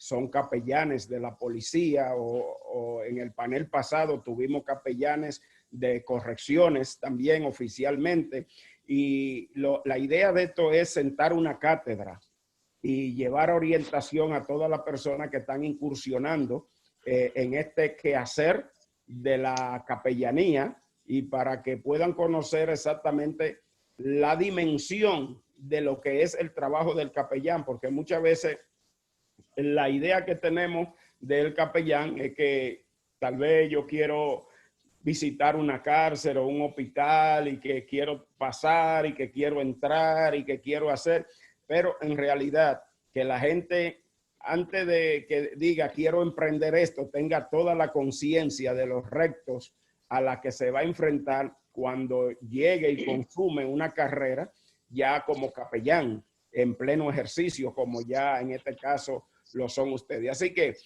son capellanes de la policía o en el panel pasado tuvimos capellanes de correcciones también oficialmente. Y la idea de esto es sentar una cátedra y llevar orientación a todas las personas que están incursionando en este quehacer de la capellanía y para que puedan conocer exactamente la dimensión de lo que es el trabajo del capellán, porque muchas veces la idea que tenemos del capellán es que tal vez yo quiero visitar una cárcel o un hospital y que quiero pasar y que quiero entrar y que quiero hacer, pero en realidad que la gente antes de que diga quiero emprender esto tenga toda la conciencia de los retos a la que se va a enfrentar cuando llegue y consume una carrera ya como capellán en pleno ejercicio, como ya en este caso lo son ustedes. Así que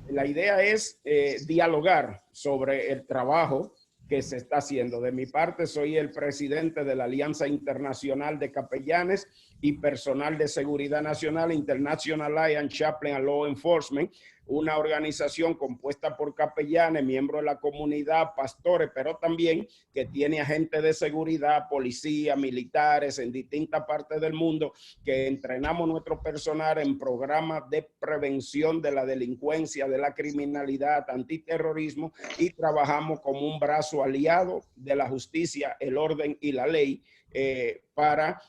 la idea es dialogar sobre el trabajo que se está haciendo. De mi parte, soy el presidente de la Alianza Internacional de Capellanes y Personal de Seguridad Nacional, International Alliance Chaplain and Law Enforcement, una organización compuesta por capellanes, miembros de la comunidad, pastores, pero también que tiene agentes de seguridad, policía, militares en distintas partes del mundo, que entrenamos nuestro personal en programas de prevención de la delincuencia, de la criminalidad, antiterrorismo, y trabajamos como un brazo aliado de la justicia, el orden y la ley para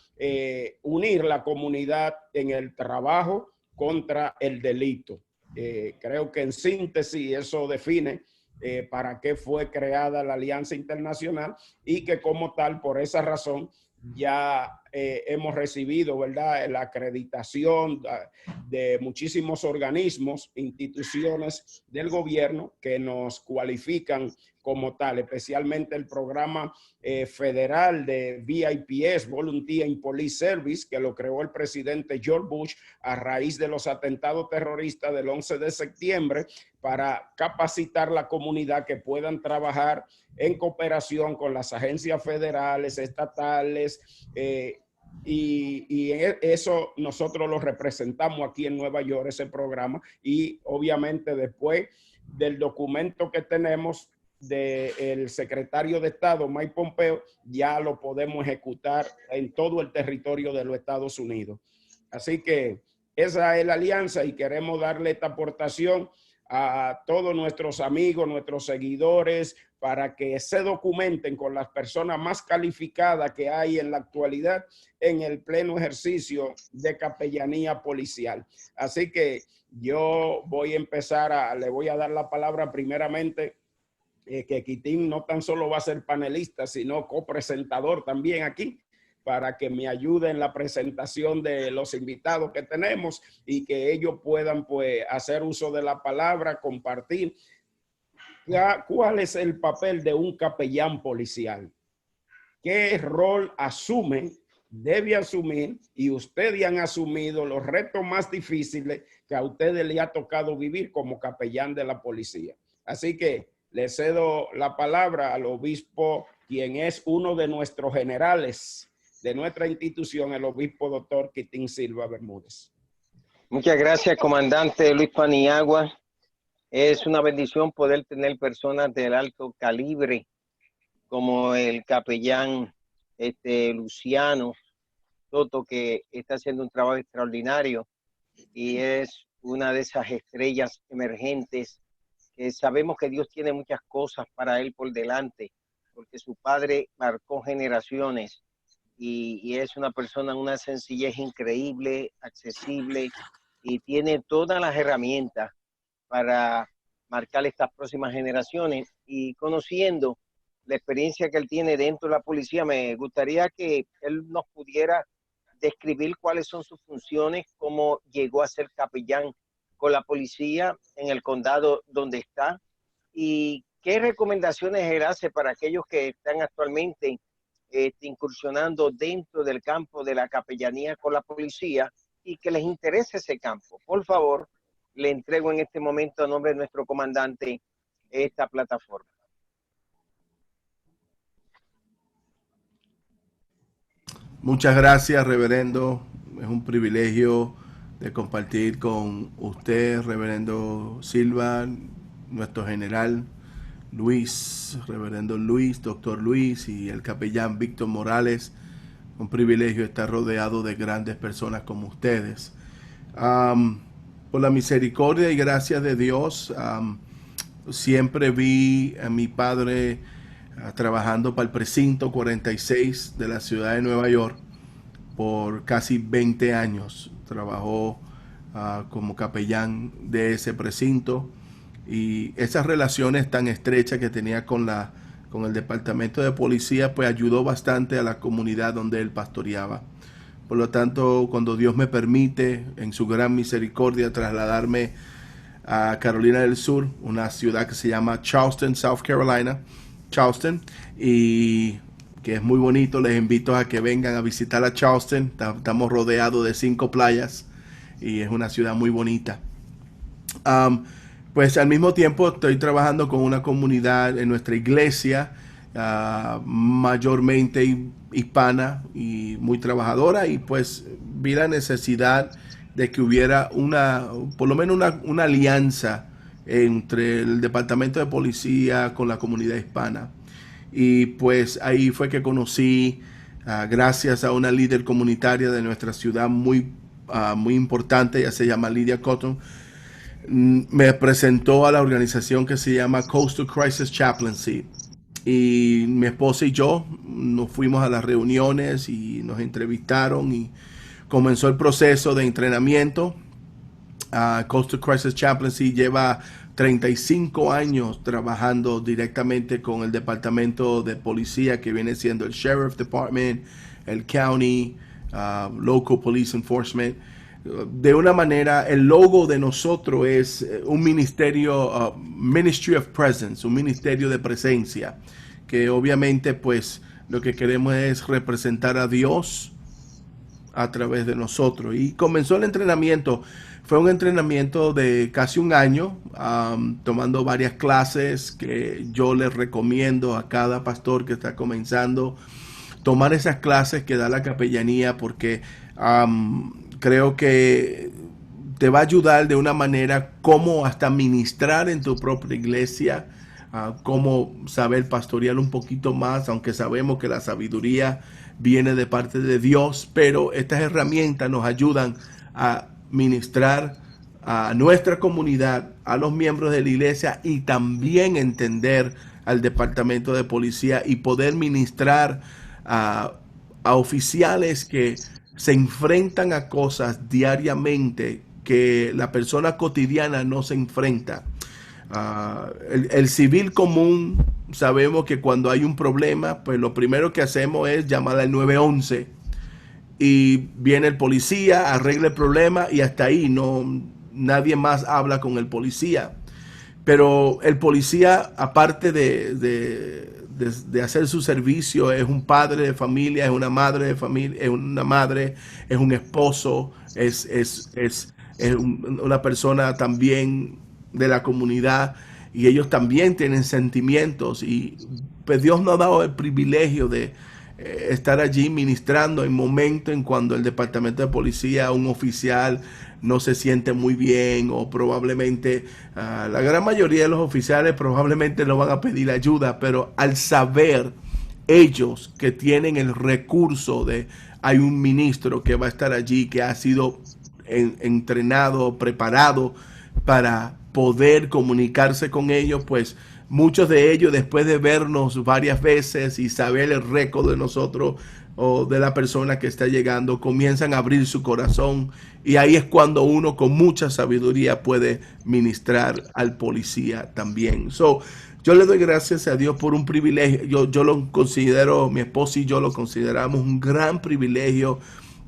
unir la comunidad en el trabajo contra el delito. Creo que en síntesis eso define para qué fue creada la Alianza Internacional y que como tal, por esa razón, ya hemos recibido, ¿verdad?, la acreditación de muchísimos organismos, instituciones del gobierno que nos cualifican como tal, especialmente el programa federal de VIPS, Volunteer in Police Service, que lo creó el presidente George Bush a raíz de los atentados terroristas del 11 de septiembre para capacitar la comunidad que puedan trabajar en cooperación con las agencias federales, estatales, y eso nosotros lo representamos aquí en Nueva York, ese programa, y obviamente después del documento que tenemos del secretario de Estado, Mike Pompeo, ya lo podemos ejecutar en todo el territorio de los Estados Unidos. Así que esa es la alianza y queremos darle esta aportación a todos nuestros amigos, nuestros seguidores, para que se documenten con las personas más calificadas que hay en la actualidad en el pleno ejercicio de capellanía policial. Así que yo voy a empezar le voy a dar la palabra primeramente que Quitín no tan solo va a ser panelista, sino copresentador también aquí, para que me ayude en la presentación de los invitados que tenemos y que ellos puedan pues hacer uso de la palabra, compartir. ¿Cuál es el papel de un capellán policial? ¿Qué rol asume, debe asumir, y ustedes han asumido los retos más difíciles que a ustedes les ha tocado vivir como capellán de la policía? Así que le cedo la palabra al obispo, quien es uno de nuestros generales de nuestra institución, el obispo doctor Quitín Silva Bermúdez. Muchas gracias, comandante Luis Paniagua. Es una bendición poder tener personas del alto calibre como el capellán Luciano Soto, que está haciendo un trabajo extraordinario y es una de esas estrellas emergentes que sabemos que Dios tiene muchas cosas para él por delante, porque su padre marcó generaciones y es una persona, una sencillez increíble, accesible, y tiene todas las herramientas para marcar estas próximas generaciones. Y conociendo la experiencia que él tiene dentro de la policía, me gustaría que él nos pudiera describir cuáles son sus funciones, cómo llegó a ser capellán con la policía en el condado donde está y qué recomendaciones él hace para aquellos que están actualmente incursionando dentro del campo de la capellanía con la policía y que les interese ese campo. Por favor, le entrego en este momento a nombre de nuestro comandante esta plataforma. Muchas gracias, reverendo. Es un privilegio de compartir con usted, reverendo Silva, nuestro general Luis, reverendo Luis, doctor Luis y el capellán Víctor Morales. Un privilegio estar rodeado de grandes personas como ustedes. Por la misericordia y gracia de Dios, siempre vi a mi padre trabajando para el precinto 46 de la ciudad de Nueva York por casi 20 años. Trabajó como capellán de ese precinto, y esas relaciones tan estrechas que tenía con el departamento de policía pues ayudó bastante a la comunidad donde él pastoreaba. Por lo tanto, cuando Dios me permite en su gran misericordia trasladarme a Carolina del Sur, una ciudad que se llama Charleston, South Carolina, Charleston, y que es muy bonito, les invito a que vengan a visitar a Charleston. Estamos rodeados de 5 playas y es una ciudad muy bonita. Pues al mismo tiempo estoy trabajando con una comunidad en nuestra iglesia, mayormente hispana y muy trabajadora, y pues vi la necesidad de que hubiera por lo menos una alianza entre el departamento de policía con la comunidad hispana. Y pues ahí fue que conocí, gracias a una líder comunitaria de nuestra ciudad muy importante, ella se llama Lydia Cotton, me presentó a la organización que se llama Coastal Crisis Chaplaincy. Y mi esposa y yo nos fuimos a las reuniones y nos entrevistaron, y comenzó el proceso de entrenamiento. Coastal Crisis Chaplaincy lleva 35 años trabajando directamente con el departamento de policía, que viene siendo el Sheriff Department, el County, Local Police Enforcement. De una manera, el logo de nosotros es un ministerio, Ministry of Presence, un ministerio de presencia, que obviamente pues lo que queremos es representar a Dios a través de nosotros. Y comenzó el entrenamiento. Fue un entrenamiento de casi un año, tomando varias clases que yo les recomiendo a cada pastor que está comenzando, tomar esas clases que da la capellanía, porque creo que te va a ayudar de una manera como hasta ministrar en tu propia iglesia, cómo saber pastorear un poquito más, aunque sabemos que la sabiduría viene de parte de Dios, pero estas herramientas nos ayudan a ministrar a nuestra comunidad, a los miembros de la iglesia, y también entender al departamento de policía y poder ministrar a oficiales que se enfrentan a cosas diariamente que la persona cotidiana no se enfrenta. El civil común, sabemos que cuando hay un problema, pues lo primero que hacemos es llamar al 911, y viene el policía, arregla el problema y hasta ahí, nadie más habla con el policía. Pero el policía, aparte de hacer su servicio, es un padre de familia, es una madre de familia, es un esposo, es una persona también de la comunidad, y ellos también tienen sentimientos, y pues Dios nos ha dado el privilegio de estar allí ministrando en momentos en cuando el departamento de policía, un oficial no se siente muy bien, o probablemente la gran mayoría de los oficiales probablemente no van a pedir ayuda, pero al saber ellos que tienen el recurso de hay un ministro que va a estar allí, que ha sido entrenado, preparado para poder comunicarse con ellos, pues muchos de ellos, después de vernos varias veces y saber el récord de nosotros o de la persona que está llegando, comienzan a abrir su corazón, y ahí es cuando uno con mucha sabiduría puede ministrar al policía también. Yo le doy gracias a Dios por un privilegio. Yo lo considero, mi esposa y yo lo consideramos un gran privilegio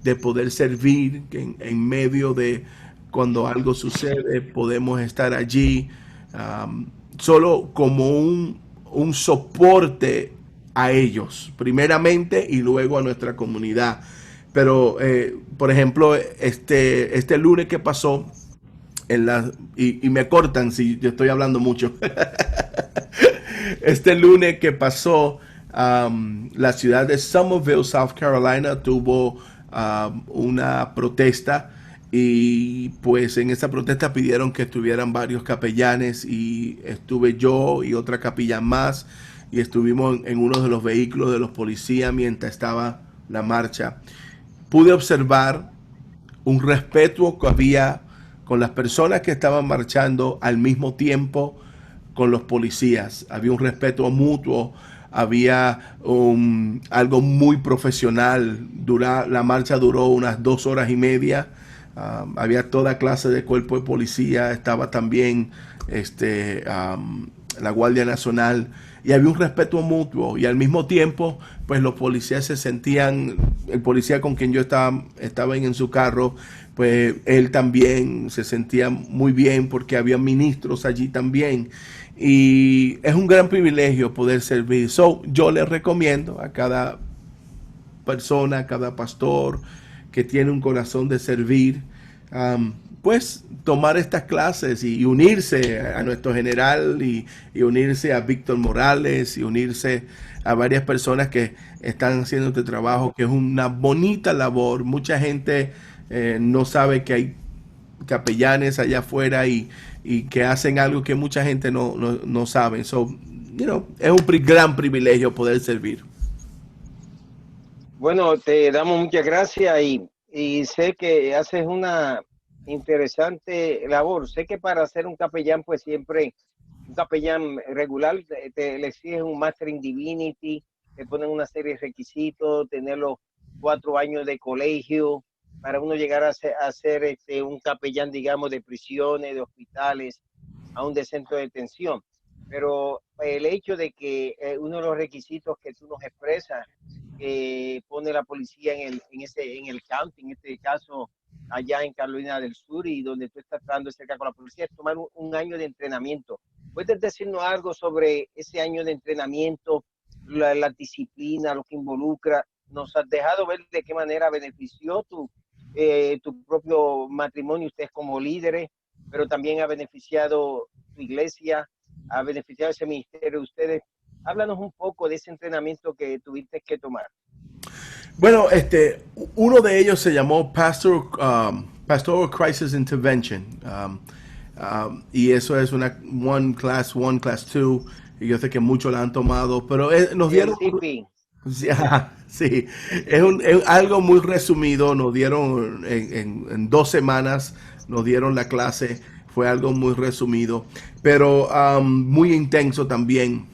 de poder servir en medio de cuando algo sucede, podemos estar allí, solo como un soporte a ellos, primeramente, y luego a nuestra comunidad. Pero, por ejemplo, este lunes que pasó, y me cortan si yo estoy hablando mucho. Este lunes que pasó, la ciudad de Summerville, South Carolina, tuvo una protesta, y pues en esa protesta pidieron que estuvieran varios capellanes y estuve yo y otra capellán más y estuvimos en uno de los vehículos de los policías mientras estaba la marcha. Pude observar un respeto que había con las personas que estaban marchando al mismo tiempo con los policías. Había un respeto mutuo, había algo muy profesional. La marcha duró unas 2 horas y media. Había toda clase de cuerpo de policía, estaba también la Guardia Nacional y había un respeto mutuo y al mismo tiempo pues los policías se sentían, el policía con quien yo estaba en su carro, pues él también se sentía muy bien porque había ministros allí también y es un gran privilegio poder servir. Yo les recomiendo a cada persona, a cada pastor que tiene un corazón de servir, pues tomar estas clases y unirse a nuestro general y unirse a Víctor Morales y unirse a varias personas que están haciendo este trabajo, que es una bonita labor. Mucha gente no sabe que hay capellanes allá afuera y que hacen algo que mucha gente no sabe. Es un gran privilegio poder servir. Bueno, te damos muchas gracias y sé que haces una interesante labor. Sé que para ser un capellán, pues siempre, un capellán regular, le exigen un Master in Divinity, te ponen una serie de requisitos, tener los 4 años de colegio, para uno llegar a ser un capellán, digamos, de prisiones, de hospitales, aún de centro de detención. Pero el hecho de que uno de los requisitos que tú nos expresas, pone la policía en el county, en este caso allá en Carolina del Sur, y donde tú estás tratando de cerca con la policía, es tomar un año de entrenamiento. ¿Puedes decirnos algo sobre ese año de entrenamiento, la disciplina, lo que involucra? Nos has dejado ver de qué manera benefició tu propio matrimonio, ustedes como líderes, pero también ha beneficiado tu iglesia, ha beneficiado ese ministerio de ustedes. Háblanos un poco de ese entrenamiento que tuviste que tomar. Bueno, uno de ellos se llamó Pastoral Crisis Intervention. Y eso es una class 1, class 2. Y yo sé que muchos la han tomado, pero nos dieron... Sí, es algo muy resumido. Nos dieron en 2 semanas, nos dieron la clase. Fue algo muy resumido, pero muy intenso también.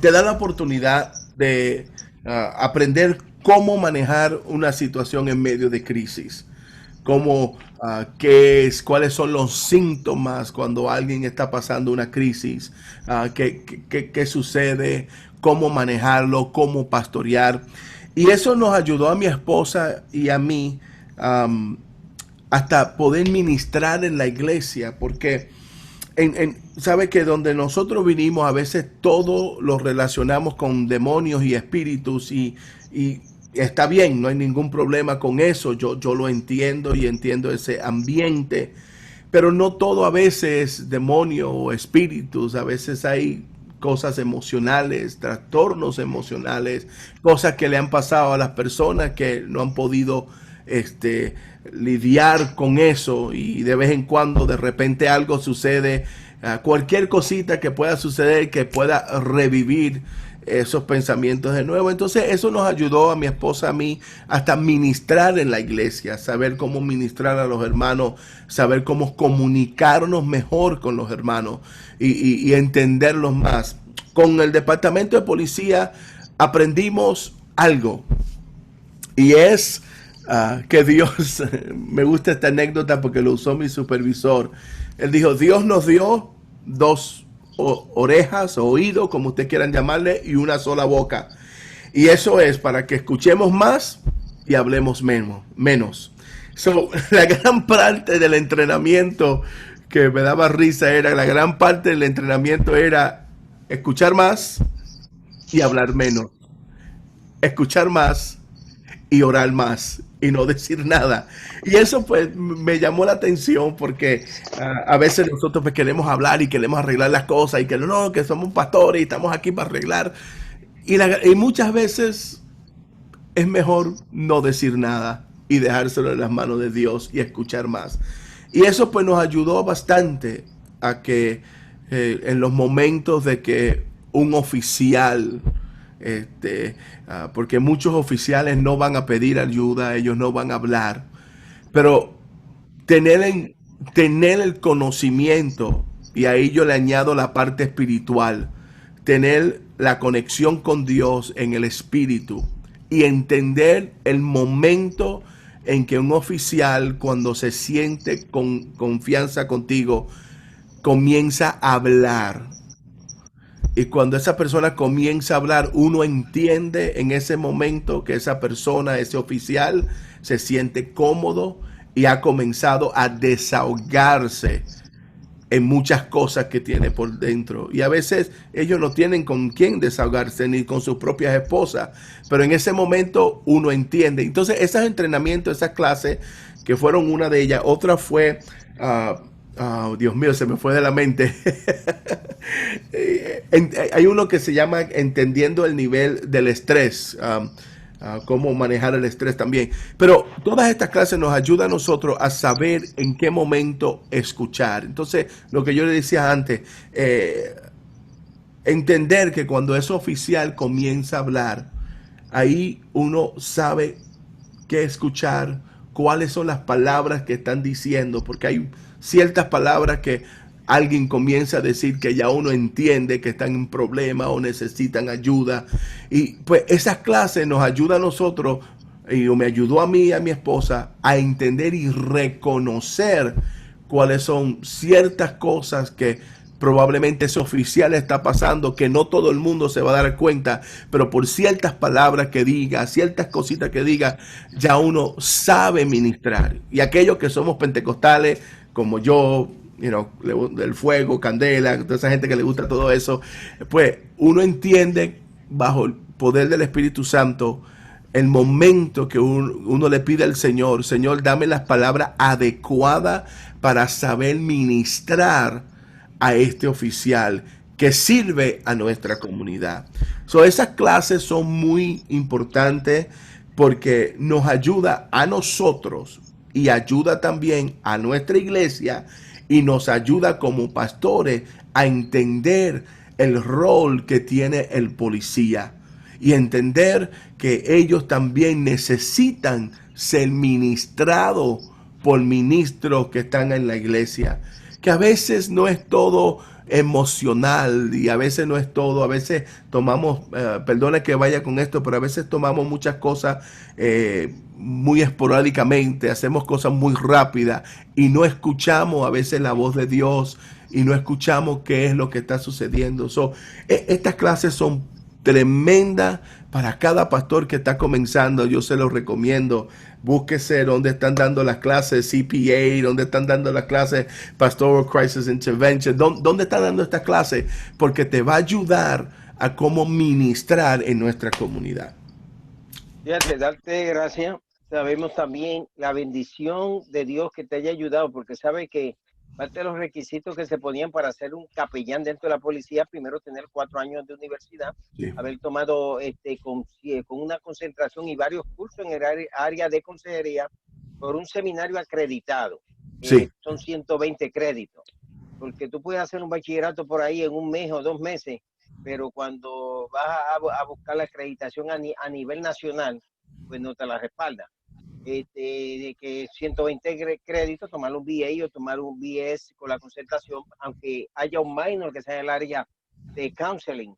Te da la oportunidad de aprender cómo manejar una situación en medio de crisis, cuáles son los síntomas cuando alguien está pasando una crisis, qué sucede, cómo manejarlo, cómo pastorear. Y eso nos ayudó a mi esposa y a mí hasta poder ministrar en la iglesia, porque sabe que donde nosotros vinimos a veces todo lo relacionamos con demonios y espíritus y está bien, no hay ningún problema con eso, yo lo entiendo y entiendo ese ambiente, pero no todo a veces es demonio o espíritus, a veces hay cosas emocionales, trastornos emocionales, cosas que le han pasado a las personas que no han podido lidiar con eso y de vez en cuando de repente algo sucede, cualquier cosita que pueda suceder que pueda revivir esos pensamientos de nuevo. Entonces eso nos ayudó a mi esposa, a mí, hasta ministrar en la iglesia, saber cómo ministrar a los hermanos, saber cómo comunicarnos mejor con los hermanos y entenderlos más. Con el departamento de policía aprendimos algo y es que Dios, me gusta esta anécdota porque lo usó mi supervisor. Él dijo, Dios nos dio 2 orejas o oídos, como ustedes quieran llamarle, y una sola boca. Y eso es para que escuchemos más y hablemos menos. La gran parte del entrenamiento que me daba risa era escuchar más y hablar menos. Escuchar más y orar más y no decir nada. Y eso pues me llamó la atención porque a veces nosotros pues queremos hablar y queremos arreglar las cosas y que somos pastores y estamos aquí para arreglar. Y muchas veces es mejor no decir nada y dejárselo en las manos de Dios y escuchar más. Y eso pues nos ayudó bastante a que en los momentos de que un oficial, porque muchos oficiales no van a pedir ayuda, ellos no van a hablar, pero tener el conocimiento, y ahí yo le añado la parte espiritual, tener la conexión con Dios en el espíritu y entender el momento en que un oficial, cuando se siente con confianza contigo, comienza a hablar. Y cuando esa persona comienza a hablar, uno entiende en ese momento que esa persona, ese oficial, se siente cómodo y ha comenzado a desahogarse en muchas cosas que tiene por dentro. Y a veces ellos no tienen con quién desahogarse, ni con sus propias esposas. Pero en ese momento uno entiende. Entonces, esos entrenamientos, esas clases, que fueron una de ellas, otra fue... Dios mío, se me fue de la mente. Hay uno que se llama Entendiendo el nivel del estrés. Cómo manejar el estrés también. Pero todas estas clases nos ayudan a nosotros a saber en qué momento escuchar. Entonces, lo que yo le decía antes, entender que cuando ese oficial comienza a hablar, ahí uno sabe qué escuchar, cuáles son las palabras que están diciendo, porque hay ciertas palabras que alguien comienza a decir que ya uno entiende que están en problema o necesitan ayuda. Y pues esas clases nos ayudan a nosotros, y me ayudó a mí y a mi esposa a entender y reconocer cuáles son ciertas cosas que probablemente ese oficial está pasando, que no todo el mundo se va a dar cuenta, pero por ciertas palabras que diga, ciertas cositas que diga, ya uno sabe ministrar. Y aquellos que somos pentecostales, como yo, del fuego, candela, toda esa gente que le gusta todo eso, pues uno entiende bajo el poder del Espíritu Santo el momento que uno le pide al Señor, Señor, dame las palabras adecuadas para saber ministrar a este oficial que sirve a nuestra comunidad. Esas clases son muy importantes porque nos ayuda a nosotros y ayuda también a nuestra iglesia y nos ayuda como pastores a entender el rol que tiene el policía y entender que ellos también necesitan ser ministrados por ministros que están en la iglesia, que a veces no es todo emocional y a veces no es todo, a veces tomamos, perdona que vaya con esto, pero a veces tomamos muchas cosas muy esporádicamente, hacemos cosas muy rápidas y no escuchamos a veces la voz de Dios y no escuchamos qué es lo que está sucediendo. Estas clases son tremendas para cada pastor que está comenzando. Yo se los recomiendo. Búsquese donde están dando las clases CPA, donde están dando las clases Pastoral Crisis Intervention, donde están dando estas clases, porque te va a ayudar a cómo ministrar en nuestra comunidad. Fíjate, darte gracias. Sabemos también la bendición de Dios que te haya ayudado, porque sabe que parte de los requisitos que se ponían para ser un capellán dentro de la policía, primero tener 4 años de universidad, sí, haber tomado con una concentración y varios cursos en el área de consejería por un seminario acreditado. Sí. Son 120 créditos, porque tú puedes hacer un bachillerato por ahí en un mes o 2 meses, pero cuando vas a buscar la acreditación a nivel nacional, pues no te la respalda. De que 120 créditos, tomar un BA o tomar un BS con la concentración, aunque haya un minor que sea en el área de counseling,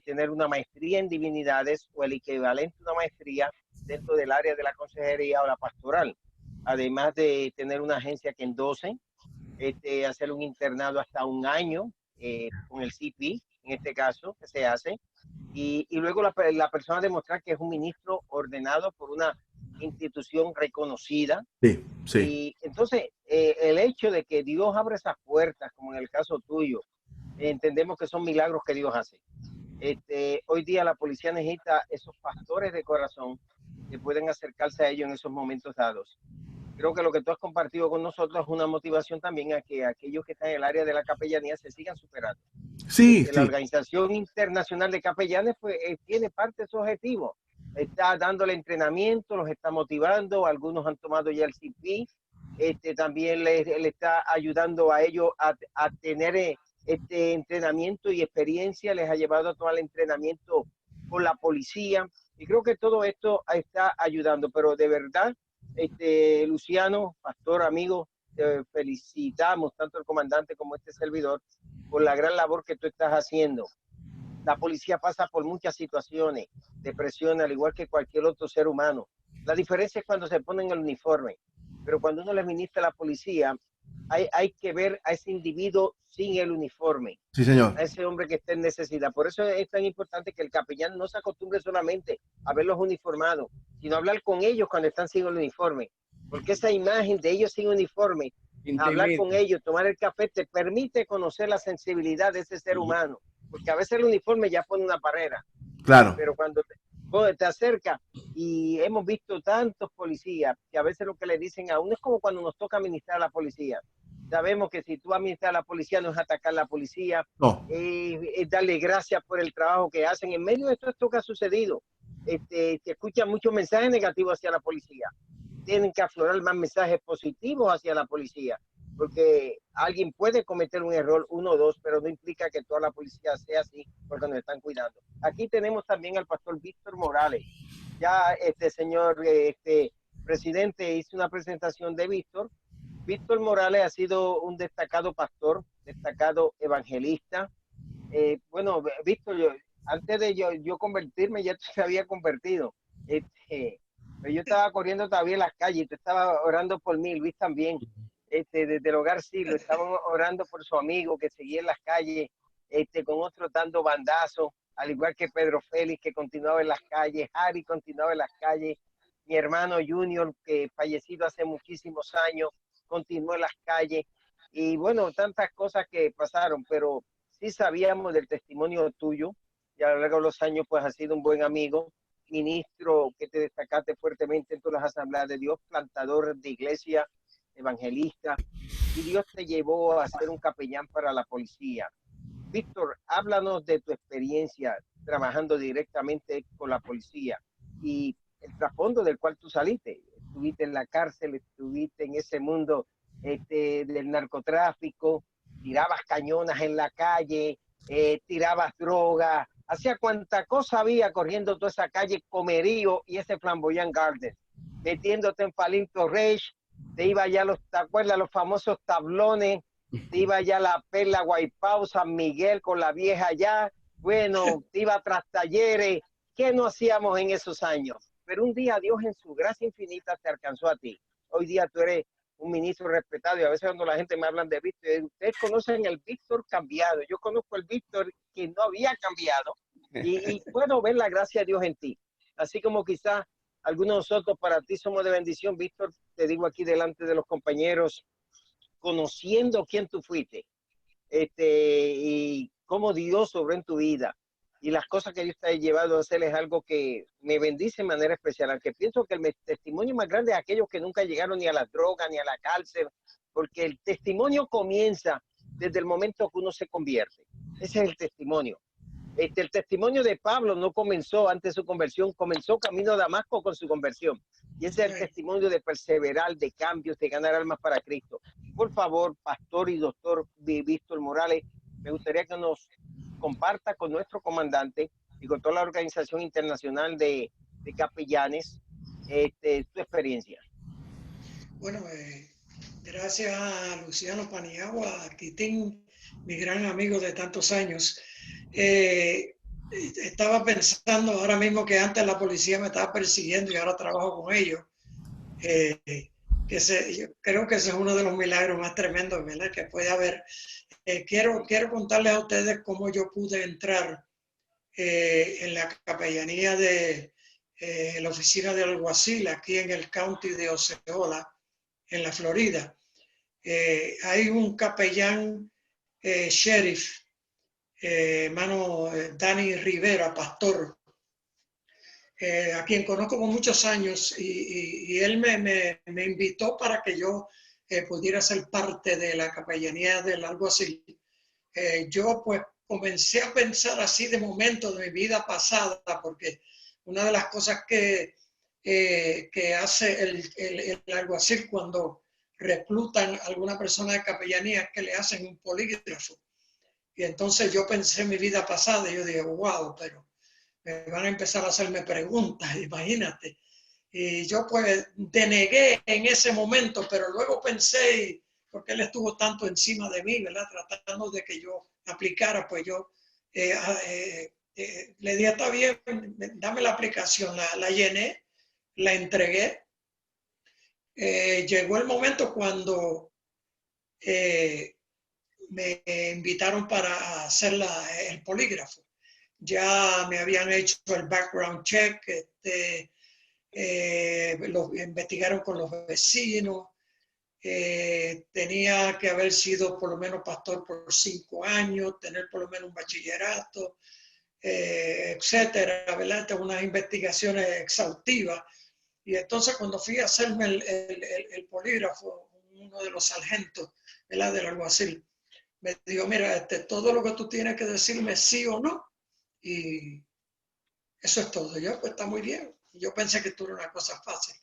tener una maestría en divinidades o el equivalente a una maestría dentro del área de la consejería o la pastoral, además de tener una agencia que endose, hacer un internado hasta 1 año con el CP, en este caso, que se hace, y luego la persona demostrar que es un ministro ordenado por una institución reconocida. Sí, sí. Y entonces el hecho de que Dios abre esas puertas, como en el caso tuyo, entendemos que son milagros que Dios hace. Hoy día la policía necesita esos pastores de corazón que pueden acercarse a ellos en esos momentos dados. Creo que lo que tú has compartido con nosotros es una motivación también a que aquellos que están en el área de la capellanía se sigan superando. Sí, La Organización Internacional de Capellanes pues tiene parte de su objetivo, está dándole entrenamiento, los está motivando, algunos han tomado ya el CP, también le está ayudando a ellos a tener este entrenamiento y experiencia, les ha llevado a tomar el entrenamiento con la policía, y creo que todo esto está ayudando, pero de verdad, Luciano, pastor, amigo, te felicitamos tanto el comandante como este servidor por la gran labor que tú estás haciendo. La policía pasa por muchas situaciones de presión, al igual que cualquier otro ser humano. La diferencia es cuando se ponen el uniforme, pero cuando uno le ministra a la policía, hay que ver a ese individuo sin el uniforme, Sí, señor. a ese hombre que está en necesidad. Por eso es tan importante que el capellán no se acostumbre solamente a verlos uniformados, sino a hablar con ellos cuando están sin el uniforme, porque esa imagen de ellos sin uniforme, hablar con ellos, tomar el café, te permite conocer la sensibilidad de ese ser humano, porque a veces el uniforme ya pone una barrera. Claro. Pero cuando te acerca, y hemos visto tantos policías que a veces lo que le dicen a uno es como cuando nos toca administrar a la policía. Sabemos que si tú administras a la policía no es atacar a la policía, No. es darle gracias por el trabajo que hacen. En medio de todo esto que ha sucedido, se escuchan muchos mensajes negativos hacia la policía. Tienen que aflorar más mensajes positivos hacia la policía, porque alguien puede cometer un error, uno o dos, pero no implica que toda la policía sea así, porque nos están cuidando. Aquí tenemos también al pastor Víctor Morales. Ya señor presidente hizo una presentación de Víctor. Víctor Morales ha sido un destacado pastor, destacado evangelista. Bueno, Víctor, antes de yo convertirme, ya se había convertido. Pero yo estaba corriendo todavía en las calles, tú estabas orando por mí, Luis también. Desde el hogar Silo, estaban orando por su amigo que seguía en las calles, con otros dando bandazos, al igual que Pedro Félix, que continuaba en las calles, Harry continuaba en las calles, mi hermano Junior, que fallecido hace muchísimos años, continuó en las calles, y bueno, tantas cosas que pasaron, pero sí sabíamos del testimonio tuyo, y a lo largo de los años pues has sido un buen amigo, ministro que te destacaste fuertemente en todas las asambleas de Dios, plantador de iglesia, evangelista, y Dios te llevó a ser un capellán para la policía. Víctor, háblanos de tu experiencia trabajando directamente con la policía y el trasfondo del cual tú saliste. Estuviste en la cárcel, estuviste en ese mundo del narcotráfico, tirabas cañonas en la calle, tirabas droga, hacía cuanta cosa había corriendo toda esa calle, Comerío y ese Flamboyant Garden, metiéndote en Falinto Reich, te iba ya ¿te acuerdas los famosos tablones? Te iba ya la Perla, Guaipao, San Miguel con la vieja allá, bueno, te iba tras Talleres, ¿qué no hacíamos en esos años? Pero un día Dios en su gracia infinita te alcanzó a ti. Hoy día tú eres un ministro respetado, y a veces cuando la gente me habla de Víctor, ustedes conocen el Víctor cambiado, yo conozco el Víctor que no había cambiado, y puedo ver la gracia de Dios en ti. Así como quizás algunos de nosotros para ti somos de bendición, Víctor, te digo aquí delante de los compañeros, conociendo quién tú fuiste, y cómo Dios obró en tu vida y las cosas que Dios te ha llevado a hacer es algo que me bendice de manera especial, aunque pienso que el testimonio más grande es aquellos que nunca llegaron ni a la droga ni a la cárcel, porque el testimonio comienza desde el momento que uno se convierte. Ese es el testimonio. El testimonio de Pablo no comenzó antes de su conversión, comenzó camino a Damasco con su conversión. Y ese es el testimonio de perseverar, de cambios, de ganar almas para Cristo. Por favor, pastor y doctor Víctor Morales, me gustaría que nos comparta con nuestro comandante y con toda la Organización Internacional de Capellanes tu experiencia. Bueno, gracias a Luciano Paniagua, a Quitín, mi gran amigo de tantos años. Estaba pensando ahora mismo que antes la policía me estaba persiguiendo y ahora trabajo con ellos. Yo creo que ese es uno de los milagros más tremendos, ¿verdad?, que puede haber. Quiero contarles a ustedes cómo yo pude entrar en la capellanía de la oficina del alguacil aquí en el county de Osceola, en la Florida. Hay un capellán sheriff, hermano Dani Rivera, pastor, a quien conozco por muchos años, y él me invitó para que yo pudiera ser parte de la capellanía del alguacil. Yo pues comencé a pensar así de momento de mi vida pasada, porque Una de las cosas que hace el alguacil cuando reclutan a alguna persona de capellanía es que le hacen un polígrafo. Y entonces yo pensé en mi vida pasada y yo dije, wow, pero me van a empezar a hacerme preguntas, imagínate. Y yo pues denegué en ese momento, pero luego pensé, porque él estuvo tanto encima de mí, ¿verdad? Tratando de que yo aplicara, pues yo le dije, está bien, dame la aplicación, la llené, la entregué. Llegó el momento cuando me invitaron para hacer el polígrafo. Ya me habían hecho el background check, lo investigaron con los vecinos, tenía que haber sido por lo menos pastor por 5 años, tener por lo menos un bachillerato, etcétera, ¿verdad? Unas investigaciones exhaustivas. Y entonces cuando fui a hacerme el polígrafo, uno de los sargentos, ¿verdad?, del alguacil, me dijo, mira, todo lo que tú tienes que decirme sí o no, y eso es todo. Yo, pues está muy bien. Yo pensé que tú era una cosa fácil.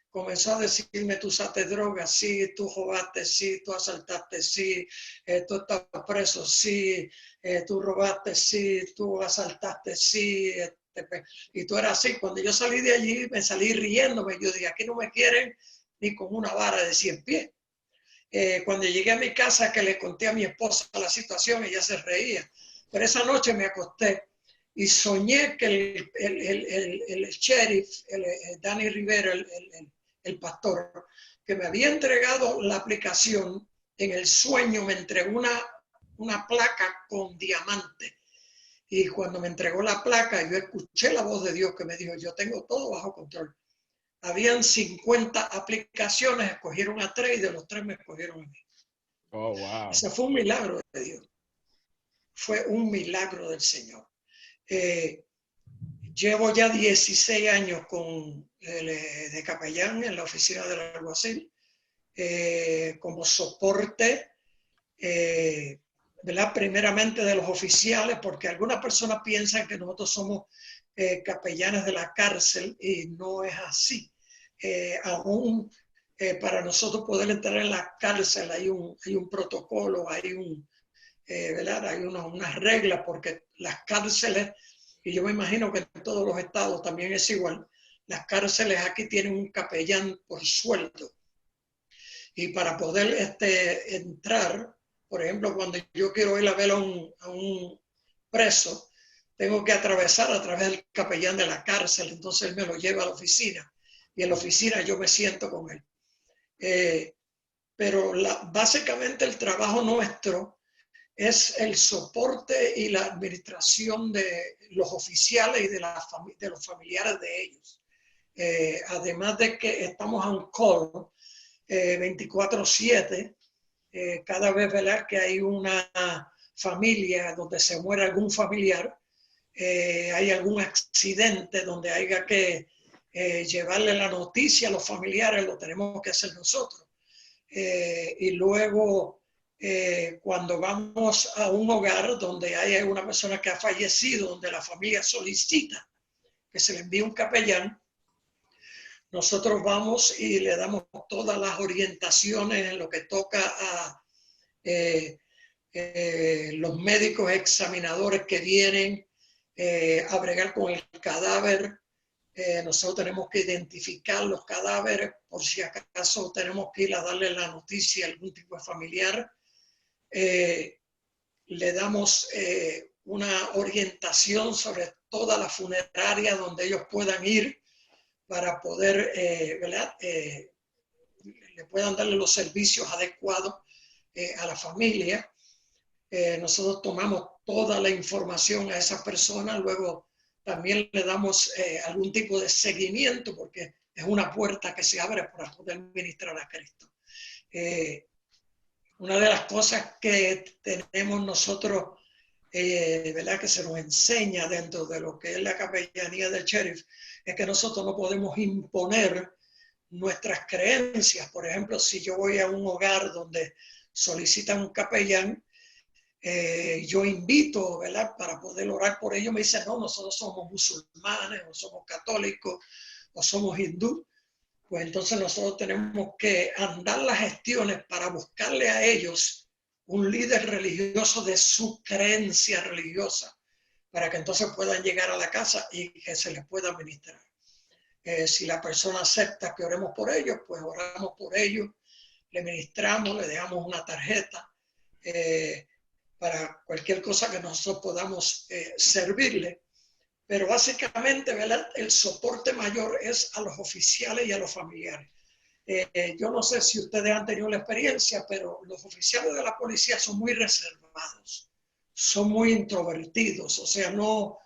Comenzó a decirme, tú usaste drogas, sí, tú robaste, sí, tú asaltaste, sí, tú estás preso, sí, tú robaste, sí, tú asaltaste, sí, y tú eras así. Cuando yo salí de allí, me salí riéndome. Yo dije, aquí no me quieren ni con una vara de 100 pies. Cuando llegué a mi casa, que le conté a mi esposa la situación, ella se reía. Pero esa noche me acosté y soñé que el sheriff, Danny Rivera, el pastor, que me había entregado la aplicación, en el sueño me entregó una placa con diamante. Y cuando me entregó la placa, yo escuché la voz de Dios que me dijo, yo tengo todo bajo control. Habían 50 aplicaciones, escogieron a 3 y de los 3 me escogieron a mí. Oh, wow. Ese fue un milagro de Dios. Fue un milagro del Señor. Llevo ya 16 años de capellán en la oficina del alguacil, como soporte, ¿verdad? Primeramente de los oficiales, porque algunas personas piensan que nosotros somos capellanes de la cárcel y no es así. Aún para nosotros poder entrar en la cárcel hay un protocolo, ¿verdad? Hay unas reglas, porque las cárceles, y yo me imagino que en todos los estados también es igual, las cárceles aquí tienen un capellán por sueldo. Y para poder entrar, por ejemplo, cuando yo quiero ir a ver a un preso, tengo que atravesar a través del capellán de la cárcel, entonces él me lo lleva a la oficina y en la oficina yo me siento con él. Pero básicamente el trabajo nuestro es el soporte y la administración de los oficiales y de los familiares de ellos. Además de que estamos a un call 24/7, cada vez, ¿verdad?, que hay una familia donde se muere algún familiar, hay algún accidente donde haya que llevarle la noticia a los familiares, lo tenemos que hacer nosotros. Y luego, cuando vamos a un hogar donde hay una persona que ha fallecido, donde la familia solicita que se le envíe un capellán, nosotros vamos y le damos todas las orientaciones en lo que toca a los médicos examinadores que vienen a bregar con el cadáver. Nosotros tenemos que identificar los cadáveres por si acaso tenemos que ir a darle la noticia a algún tipo de familiar. Le damos una orientación sobre toda la funeraria donde ellos puedan ir para poder, ¿verdad?, le puedan darle los servicios adecuados a la familia. Nosotros tomamos toda la información a esa persona, luego también le damos algún tipo de seguimiento, porque es una puerta que se abre para poder ministrar a Cristo. Una de las cosas que tenemos nosotros, ¿verdad?, que se nos enseña dentro de lo que es la capellanía del sheriff, es que nosotros no podemos imponer nuestras creencias. Por ejemplo, si yo voy a un hogar donde solicitan un capellán, yo invito, ¿verdad? Para poder orar por ellos, me dicen, no, nosotros somos musulmanes, o somos católicos, o somos hindú. Pues entonces nosotros tenemos que andar las gestiones para buscarle a ellos un líder religioso de su creencia religiosa, para que entonces puedan llegar a la casa y que se les pueda administrar. Si la persona acepta que oremos por ellos, pues oramos por ellos, le ministramos, le dejamos una tarjeta para cualquier cosa que nosotros podamos servirle. Pero básicamente, ¿verdad? El soporte mayor es a los oficiales y a los familiares. Yo no sé si ustedes han tenido la experiencia, pero los oficiales de la policía son muy reservados, son muy introvertidos, o sea, no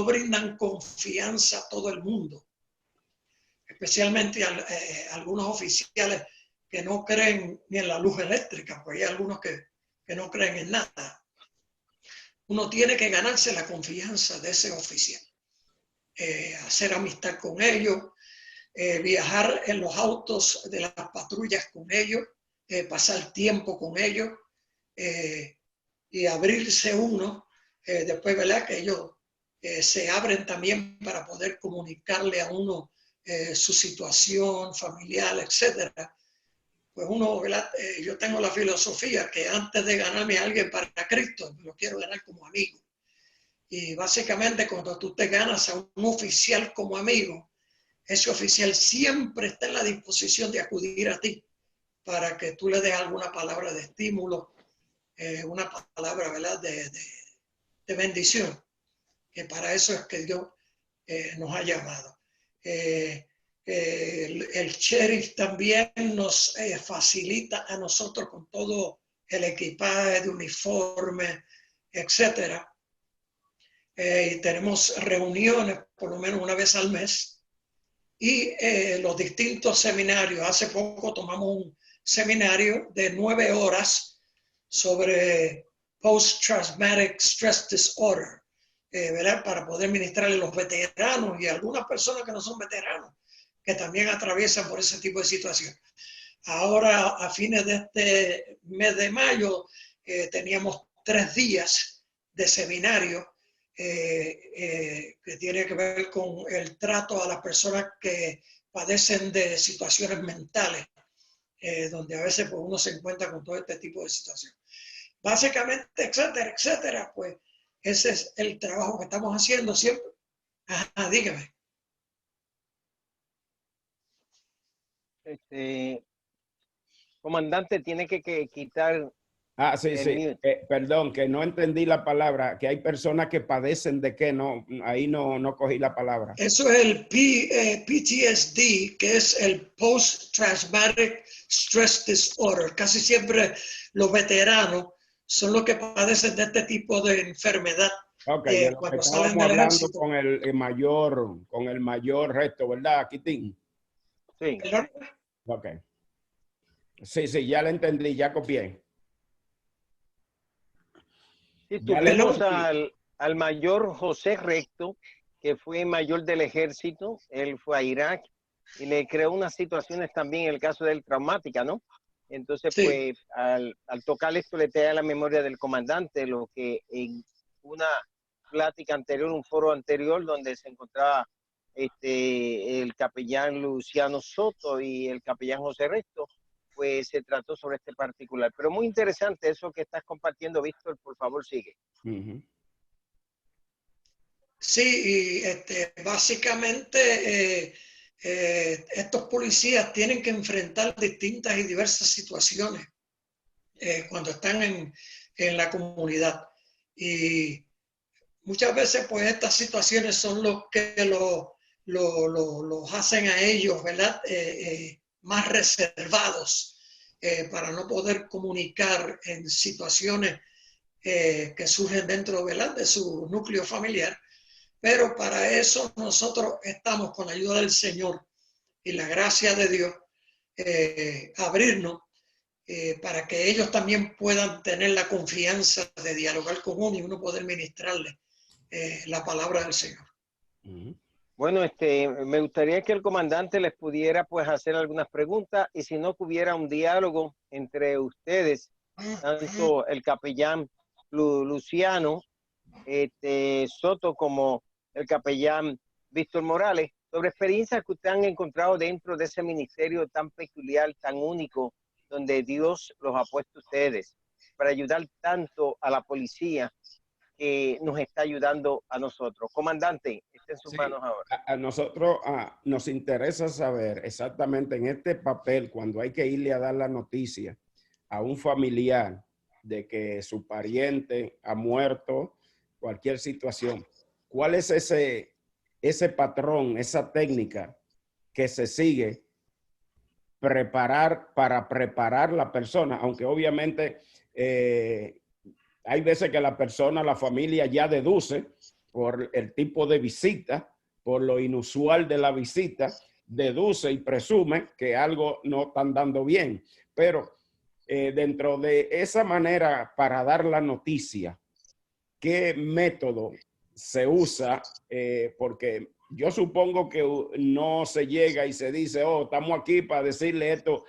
brindan confianza a todo el mundo, especialmente algunos oficiales que no creen ni en la luz eléctrica, pues hay algunos que no creen en nada. Uno tiene que ganarse la confianza de ese oficial, hacer amistad con ellos, viajar en los autos de las patrullas con ellos, pasar tiempo con ellos y abrirse uno. Después, ¿verdad? Que ellos se abren también para poder comunicarle a uno su situación familiar, etcétera. Pues uno, ¿verdad? Yo tengo la filosofía que antes de ganarme a alguien para Cristo, lo quiero ganar como amigo. Y básicamente cuando tú te ganas a un oficial como amigo, ese oficial siempre está en la disposición de acudir a ti para que tú le des alguna palabra de estímulo, una palabra, ¿verdad? de bendición, que para eso es que Dios nos ha llamado. El sheriff también nos facilita a nosotros con todo el equipaje de uniforme, etcétera. Y tenemos reuniones por lo menos una vez al mes y los distintos seminarios. Hace poco tomamos un seminario de 9 horas sobre Post-Traumatic Stress Disorder, ¿verdad? Para poder ministrarle a los veteranos y a algunas personas que no son veteranos, que también atraviesan por ese tipo de situación. Ahora, a fines de este mes de mayo, teníamos 3 días de seminario que tiene que ver con el trato a las personas que padecen de situaciones mentales, donde a veces pues, uno se encuentra con todo este tipo de situaciones. Básicamente, etcétera, etcétera, pues ese es el trabajo que estamos haciendo siempre. Ajá, dígame. Comandante, tiene que quitar Sí, sí. mute. Perdón, que no entendí la palabra, que hay personas que padecen de qué, no, ahí no cogí la palabra. Eso es el PTSD, que es el Post-Traumatic Stress Disorder. Casi siempre los veteranos son los que padecen de este tipo de enfermedad. Ok, de lo que cuando estábamos salen del hablando ejército. con el mayor resto, ¿verdad, Quitín? Sí. ¿Perdón? Ok. Sí, ya la entendí, ya copié. Sí, Ya le tuvimos entendí. al mayor José Recto, que fue mayor del ejército. Él fue a Irak y le creó unas situaciones también, en el caso de él, traumática, ¿no? Entonces, Sí. pues, al tocar esto le trae a la memoria del comandante lo que en una plática anterior, un foro anterior, donde se encontraba el capellán Luciano Soto y el capellán José Recto, pues se trató sobre este particular. Pero muy interesante eso que estás compartiendo, Víctor, por favor, sigue. Sí, y básicamente estos policías tienen que enfrentar distintas y diversas situaciones cuando están en la comunidad. Y muchas veces, pues, estas situaciones son los que los hacen a ellos, ¿verdad? Más reservados para no poder comunicar en situaciones que surgen dentro, ¿verdad? De su núcleo familiar. Pero para eso nosotros estamos con la ayuda del Señor y la gracia de Dios, abrirnos para que ellos también puedan tener la confianza de dialogar con uno y uno poder ministrarle la palabra del Señor. Bueno, me gustaría que el comandante les pudiera pues hacer algunas preguntas y si no que hubiera un diálogo entre ustedes, tanto el capellán Luciano Soto como el capellán Víctor Morales, sobre experiencias que ustedes han encontrado dentro de ese ministerio tan peculiar, tan único, donde Dios los ha puesto a ustedes para ayudar tanto a la policía que nos está ayudando a nosotros. Comandante, está en sus manos ahora. A nosotros nos interesa saber exactamente en este papel, cuando hay que irle a dar la noticia a un familiar de que su pariente ha muerto, cualquier situación, ¿cuál es ese patrón, esa técnica que se sigue para preparar la persona? Aunque obviamente hay veces que la familia ya deduce por el tipo de visita, por lo inusual de la visita, deduce y presume que algo no están dando bien. Pero dentro de esa manera para dar la noticia, ¿qué método se usa? Porque yo supongo que no se llega y se dice, oh, estamos aquí para decirle esto.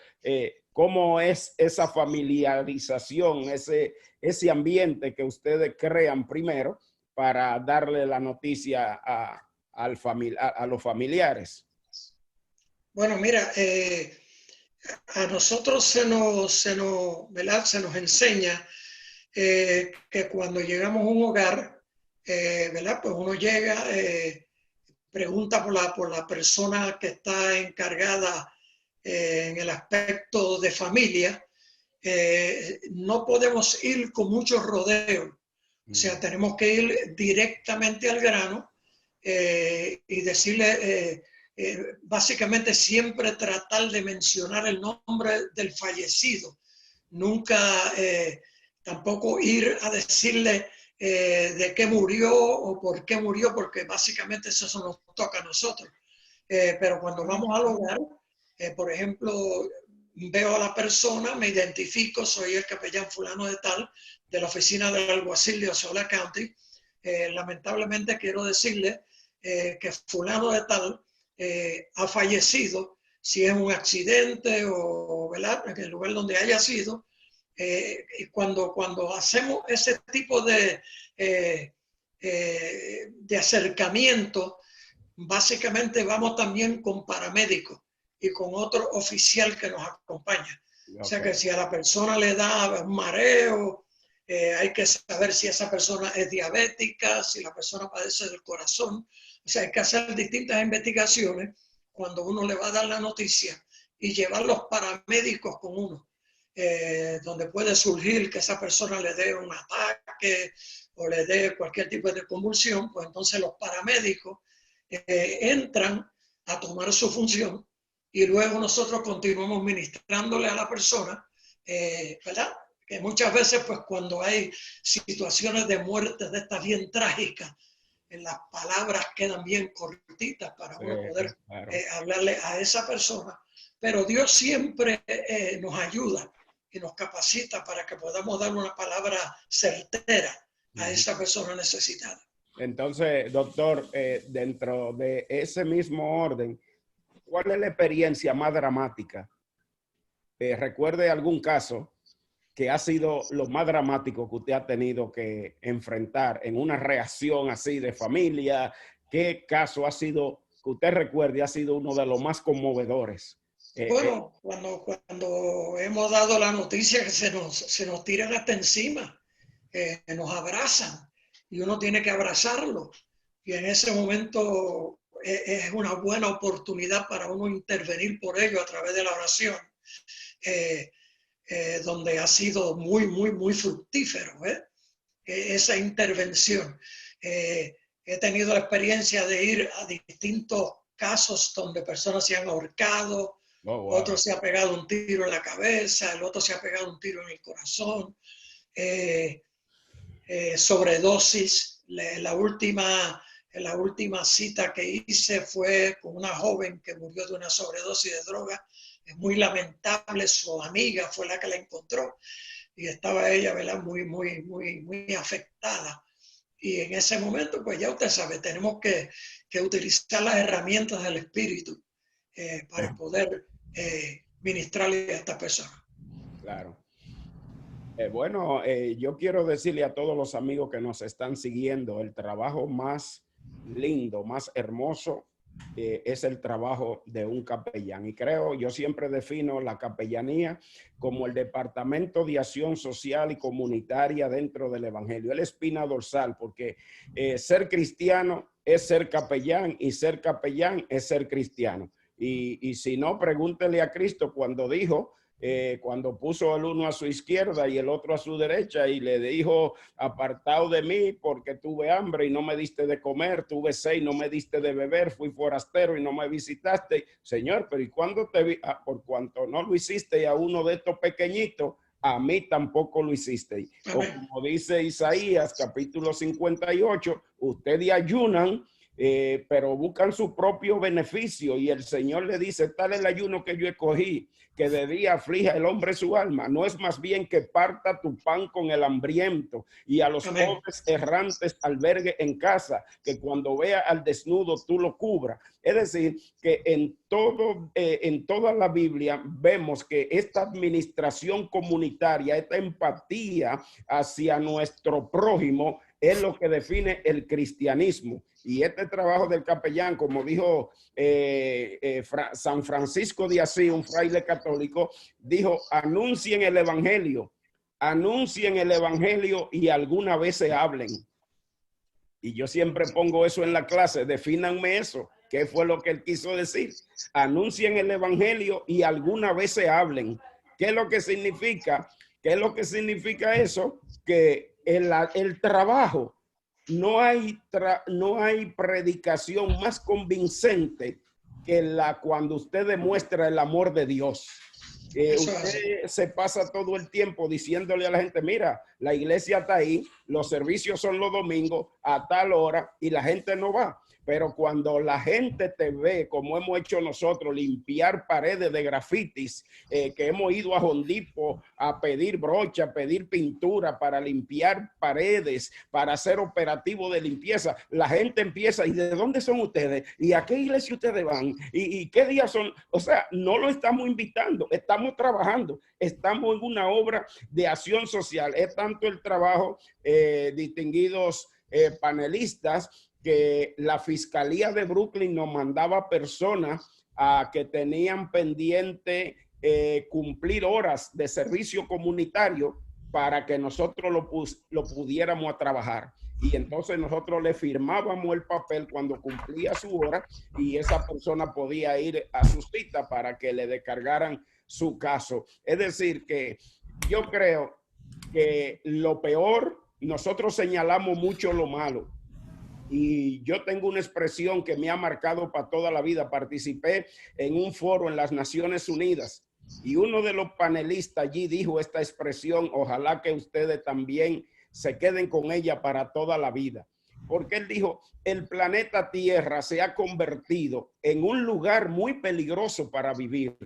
¿Cómo es esa familiarización, ese ambiente que ustedes crean primero para darle la noticia a los familiares? Bueno, mira, a nosotros ¿verdad? Se nos enseña que cuando llegamos a un hogar, ¿verdad? Pues uno llega, pregunta por la persona que está encargada en el aspecto de familia. No podemos ir con muchos rodeos. O sea, tenemos que ir directamente al grano y decirle, básicamente siempre tratar de mencionar el nombre del fallecido. Nunca tampoco ir a decirle de qué murió o por qué murió, porque básicamente eso nos toca a nosotros. Pero cuando vamos al hogar, por ejemplo, veo a la persona, me identifico, soy el capellán fulano de tal, de la oficina del alguacil de Osceola County. Lamentablemente quiero decirle que fulano de tal ha fallecido, si es un accidente o, ¿verdad?, en el lugar donde haya sido. Cuando hacemos ese tipo de acercamiento, básicamente vamos también con paramédicos y con otro oficial que nos acompaña. Okay. O sea que si a la persona le da un mareo, hay que saber si esa persona es diabética, si la persona padece del corazón. O sea, hay que hacer distintas investigaciones cuando uno le va a dar la noticia y llevar los paramédicos con uno. Donde puede surgir que esa persona le dé un ataque o le dé cualquier tipo de convulsión, pues entonces los paramédicos entran a tomar su función y luego nosotros continuamos ministrándole a la persona, ¿verdad? Que muchas veces, pues cuando hay situaciones de muerte de estas bien trágicas, en las palabras quedan bien cortitas para uno poder hablarle a esa persona, pero Dios siempre nos ayuda y nos capacita para que podamos dar una palabra certera a esa persona necesitada. Entonces, doctor, dentro de ese mismo orden, ¿cuál es la experiencia más dramática? ¿Recuerde algún caso que ha sido lo más dramático que usted ha tenido que enfrentar en una reacción así de familia? ¿Qué caso ha sido, que usted recuerde, ha sido uno de los más conmovedores? Bueno, cuando hemos dado la noticia que se nos tiran hasta encima, nos abrazan y uno tiene que abrazarlo. Y en ese momento es una buena oportunidad para uno intervenir por ello a través de la oración, donde ha sido muy, muy, muy fructífero esa intervención. He tenido la experiencia de ir a distintos casos donde personas se han ahorcado, otro se ha pegado un tiro en la cabeza, el otro se ha pegado un tiro en el corazón, sobredosis. La última cita que hice fue con una joven que murió de una sobredosis de droga. Es muy lamentable, su amiga fue la que la encontró y estaba ella, ¿verdad?, muy afectada. Y en ese momento, pues ya usted sabe, tenemos que utilizar las herramientas del Espíritu para poder ministrarle a esta persona. Claro. Bueno, yo quiero decirle a todos los amigos que nos están siguiendo, el trabajo más lindo, más hermoso, es el trabajo de un capellán. Y creo, yo siempre defino la capellanía como el departamento de acción social y comunitaria dentro del evangelio, el espina dorsal, porque ser cristiano es ser capellán y ser capellán es ser cristiano. Y si no, pregúntele a Cristo cuando dijo, cuando puso el uno a su izquierda y el otro a su derecha y le dijo, apartado de mí porque tuve hambre y no me diste de comer, tuve sed y no me diste de beber, fui forastero y no me visitaste. Señor, pero ¿y cuándo te vi? Por cuanto no lo hiciste a uno de estos pequeñitos, a mí tampoco lo hiciste. O como dice Isaías capítulo 58, ustedes ayunan, pero buscan su propio beneficio y el Señor le dice, tal es el ayuno que yo escogí, que de día aflija el hombre su alma, no es más bien que parta tu pan con el hambriento y a los pobres errantes albergue en casa, que cuando vea al desnudo tú lo cubras. Es decir, que en toda la Biblia vemos que esta administración comunitaria, esta empatía hacia nuestro prójimo es lo que define el cristianismo. Y este trabajo del capellán, como dijo San Francisco de Asís, un fraile católico, dijo, anuncien el evangelio y alguna vez se hablen. Y yo siempre pongo eso en la clase, defínanme eso. ¿Qué fue lo que él quiso decir? Anuncien el evangelio y alguna vez se hablen. ¿Qué es lo que significa? ¿Qué es lo que significa eso? Que el trabajo, no hay predicación más convincente que cuando usted demuestra el amor de Dios. Usted se pasa todo el tiempo diciéndole a la gente, mira, la iglesia está ahí, los servicios son los domingos a tal hora y la gente no va. Pero cuando la gente te ve, como hemos hecho nosotros, limpiar paredes de grafitis, que hemos ido a Hondipo a pedir brocha, a pedir pintura para limpiar paredes, para hacer operativo de limpieza, la gente empieza, ¿y de dónde son ustedes? ¿Y a qué iglesia ustedes van? ¿Y qué días son? O sea, no lo estamos invitando, estamos trabajando, estamos en una obra de acción social. Es tanto el trabajo, distinguidos panelistas, que la Fiscalía de Brooklyn nos mandaba personas que tenían pendiente cumplir horas de servicio comunitario para que nosotros lo pudiéramos a trabajar. Y entonces nosotros le firmábamos el papel cuando cumplía su hora y esa persona podía ir a su cita para que le descargaran su caso. Es decir, que yo creo que lo peor, nosotros señalamos mucho lo malo. Y yo tengo una expresión que me ha marcado para toda la vida. Participé en un foro en las Naciones Unidas y uno de los panelistas allí dijo esta expresión, ojalá que ustedes también se queden con ella para toda la vida. Porque él dijo, el planeta Tierra se ha convertido en un lugar muy peligroso para vivir,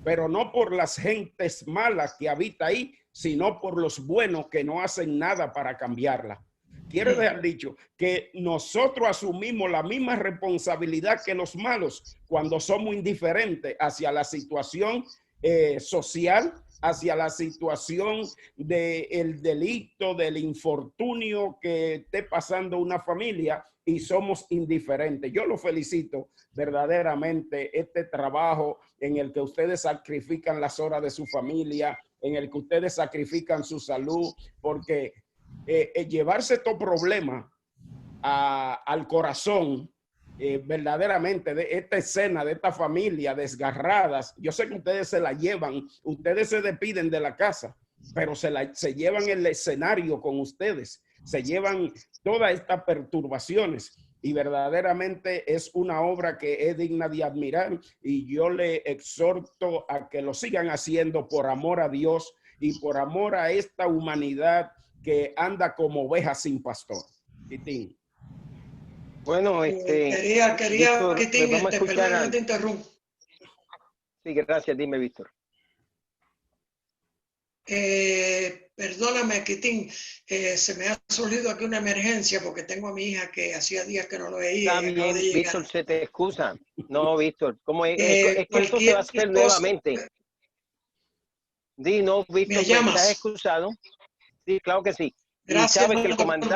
pero no por las gentes malas que habitan ahí, sino por los buenos que no hacen nada para cambiarla. Quiere dejar dicho que nosotros asumimos la misma responsabilidad que los malos cuando somos indiferentes hacia la situación social, hacia la situación del delito, del infortunio que esté pasando una familia y somos indiferentes. Yo lo felicito verdaderamente, este trabajo en el que ustedes sacrifican las horas de su familia, en el que ustedes sacrifican su salud, porque llevarse estos problemas al corazón, verdaderamente, de esta escena, de esta familia desgarradas, yo sé que ustedes se la llevan, ustedes se despiden de la casa, pero se llevan el escenario con ustedes, se llevan todas estas perturbaciones y verdaderamente es una obra que es digna de admirar y yo le exhorto a que lo sigan haciendo por amor a Dios y por amor a esta humanidad que anda como oveja sin pastor. Titín. Bueno, quería Víctor, Titín, vamos a escuchar perdóname, te interrumpo. Sí, gracias, dime, Víctor. Perdóname, Quitín, se me ha surgido aquí una emergencia porque tengo a mi hija que hacía días que no lo veía. También, Víctor, se te excusa. No, Víctor, ¿cómo es? Es que esto se va a hacer nuevamente. No, Víctor, ¿Me llamas? estás excusado. Sí, claro que sí. Gracias, y sabe que el comandante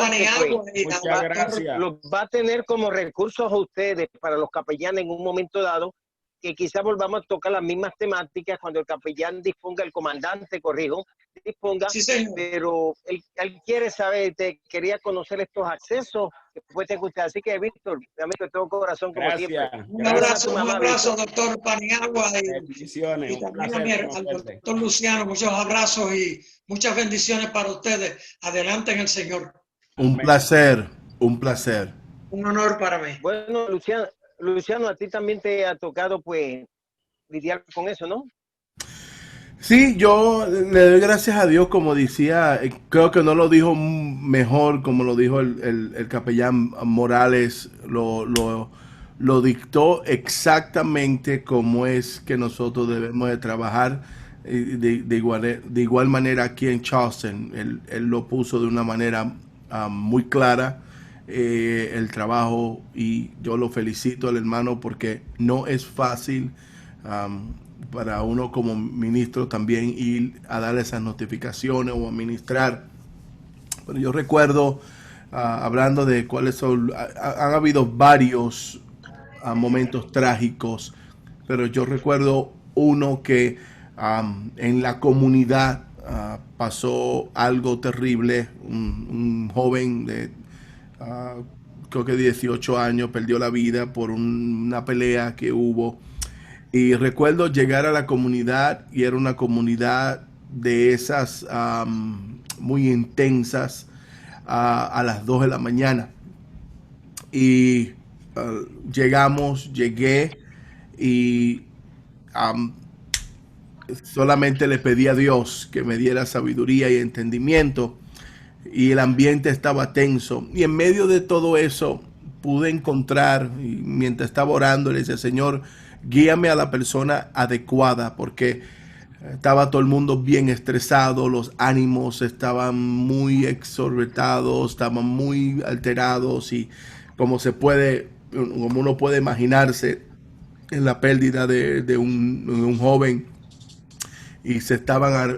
Muchas gracias. los va a tener como recursos a ustedes para los capellanes en un momento dado, que quizás volvamos a tocar las mismas temáticas cuando el capellán disponga, el comandante, corrijo, disponga, Sí, señor. pero él quiere saber, quería conocer estos accesos que puede tener usted. Así que, Víctor, dame de todo corazón, como siempre. Un abrazo, doctor Paniagua, Bendiciones, y también al doctor Luciano. Muchos abrazos y muchas bendiciones para ustedes. Adelante en el Señor. Un placer, un placer. Un honor para mí. Bueno, Luciano, a ti también te ha tocado, pues, lidiar con eso, ¿no? Sí, yo le doy gracias a Dios, como decía, creo que no lo dijo mejor como lo dijo el capellán Morales, lo dictó exactamente como es que nosotros debemos de trabajar de igual manera aquí en Charleston. Él lo puso de una manera muy clara, el trabajo, y yo lo felicito al hermano porque no es fácil para uno como ministro también ir a dar esas notificaciones o administrar. Pero yo recuerdo, hablando de cuáles son, han habido varios momentos trágicos, pero yo recuerdo uno que en la comunidad pasó algo terrible. Un joven de creo que 18 años perdió la vida por una pelea que hubo. Y recuerdo llegar a la comunidad, y era una comunidad de esas muy intensas, a las 2 de la mañana. Y llegué y solamente le pedí a Dios que me diera sabiduría y entendimiento, y el ambiente estaba tenso. Y en medio de todo eso pude encontrar, y mientras estaba orando, le decía: Señor, guíame a la persona adecuada, porque estaba todo el mundo bien estresado, los ánimos estaban muy exorbitados, estaban muy alterados, y como uno puede imaginarse, en la pérdida de un joven, y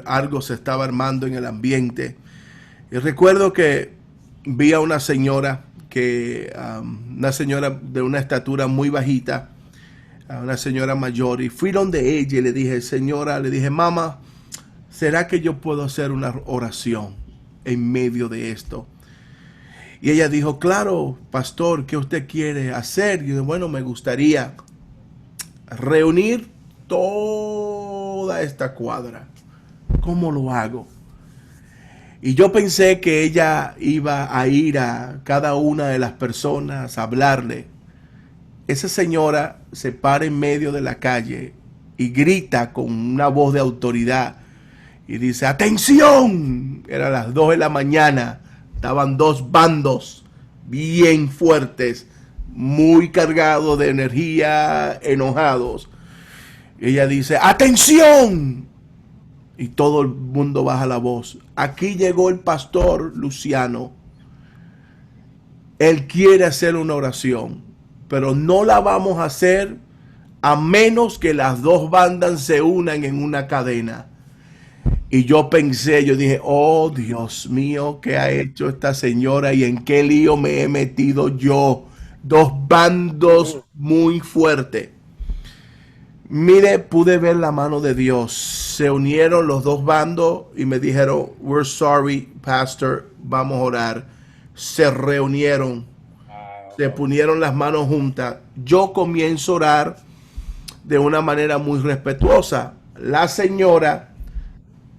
algo se estaba armando en el ambiente. Y recuerdo que vi a una señora una señora de una estatura muy bajita, a una señora mayor, y fui donde ella y le dije: señora, le dije, mamá, ¿será que yo puedo hacer una oración en medio de esto? Y ella dijo: claro, pastor, ¿qué usted quiere hacer? Y yo: bueno, me gustaría reunir toda esta cuadra. ¿Cómo lo hago? Y yo pensé que ella iba a ir a cada una de las personas a hablarle. Esa señora se para en medio de la calle y grita con una voz de autoridad y dice: ¡atención! Eran las 2 de la mañana. Estaban dos bandos bien fuertes, muy cargados de energía, enojados. Y ella dice: ¡atención! Y todo el mundo baja la voz. Aquí llegó el pastor Luciano. Él quiere hacer una oración, pero no la vamos a hacer a menos que las dos bandas se unan en una cadena. Y yo dije: oh Dios mío, ¿qué ha hecho esta señora y en qué lío me he metido yo? Dos bandos muy fuertes. Mire, pude ver la mano de Dios. Se unieron los dos bandos y me dijeron: we're sorry, pastor, vamos a orar. Se reunieron, se pusieron las manos juntas. Yo comienzo a orar de una manera muy respetuosa. La señora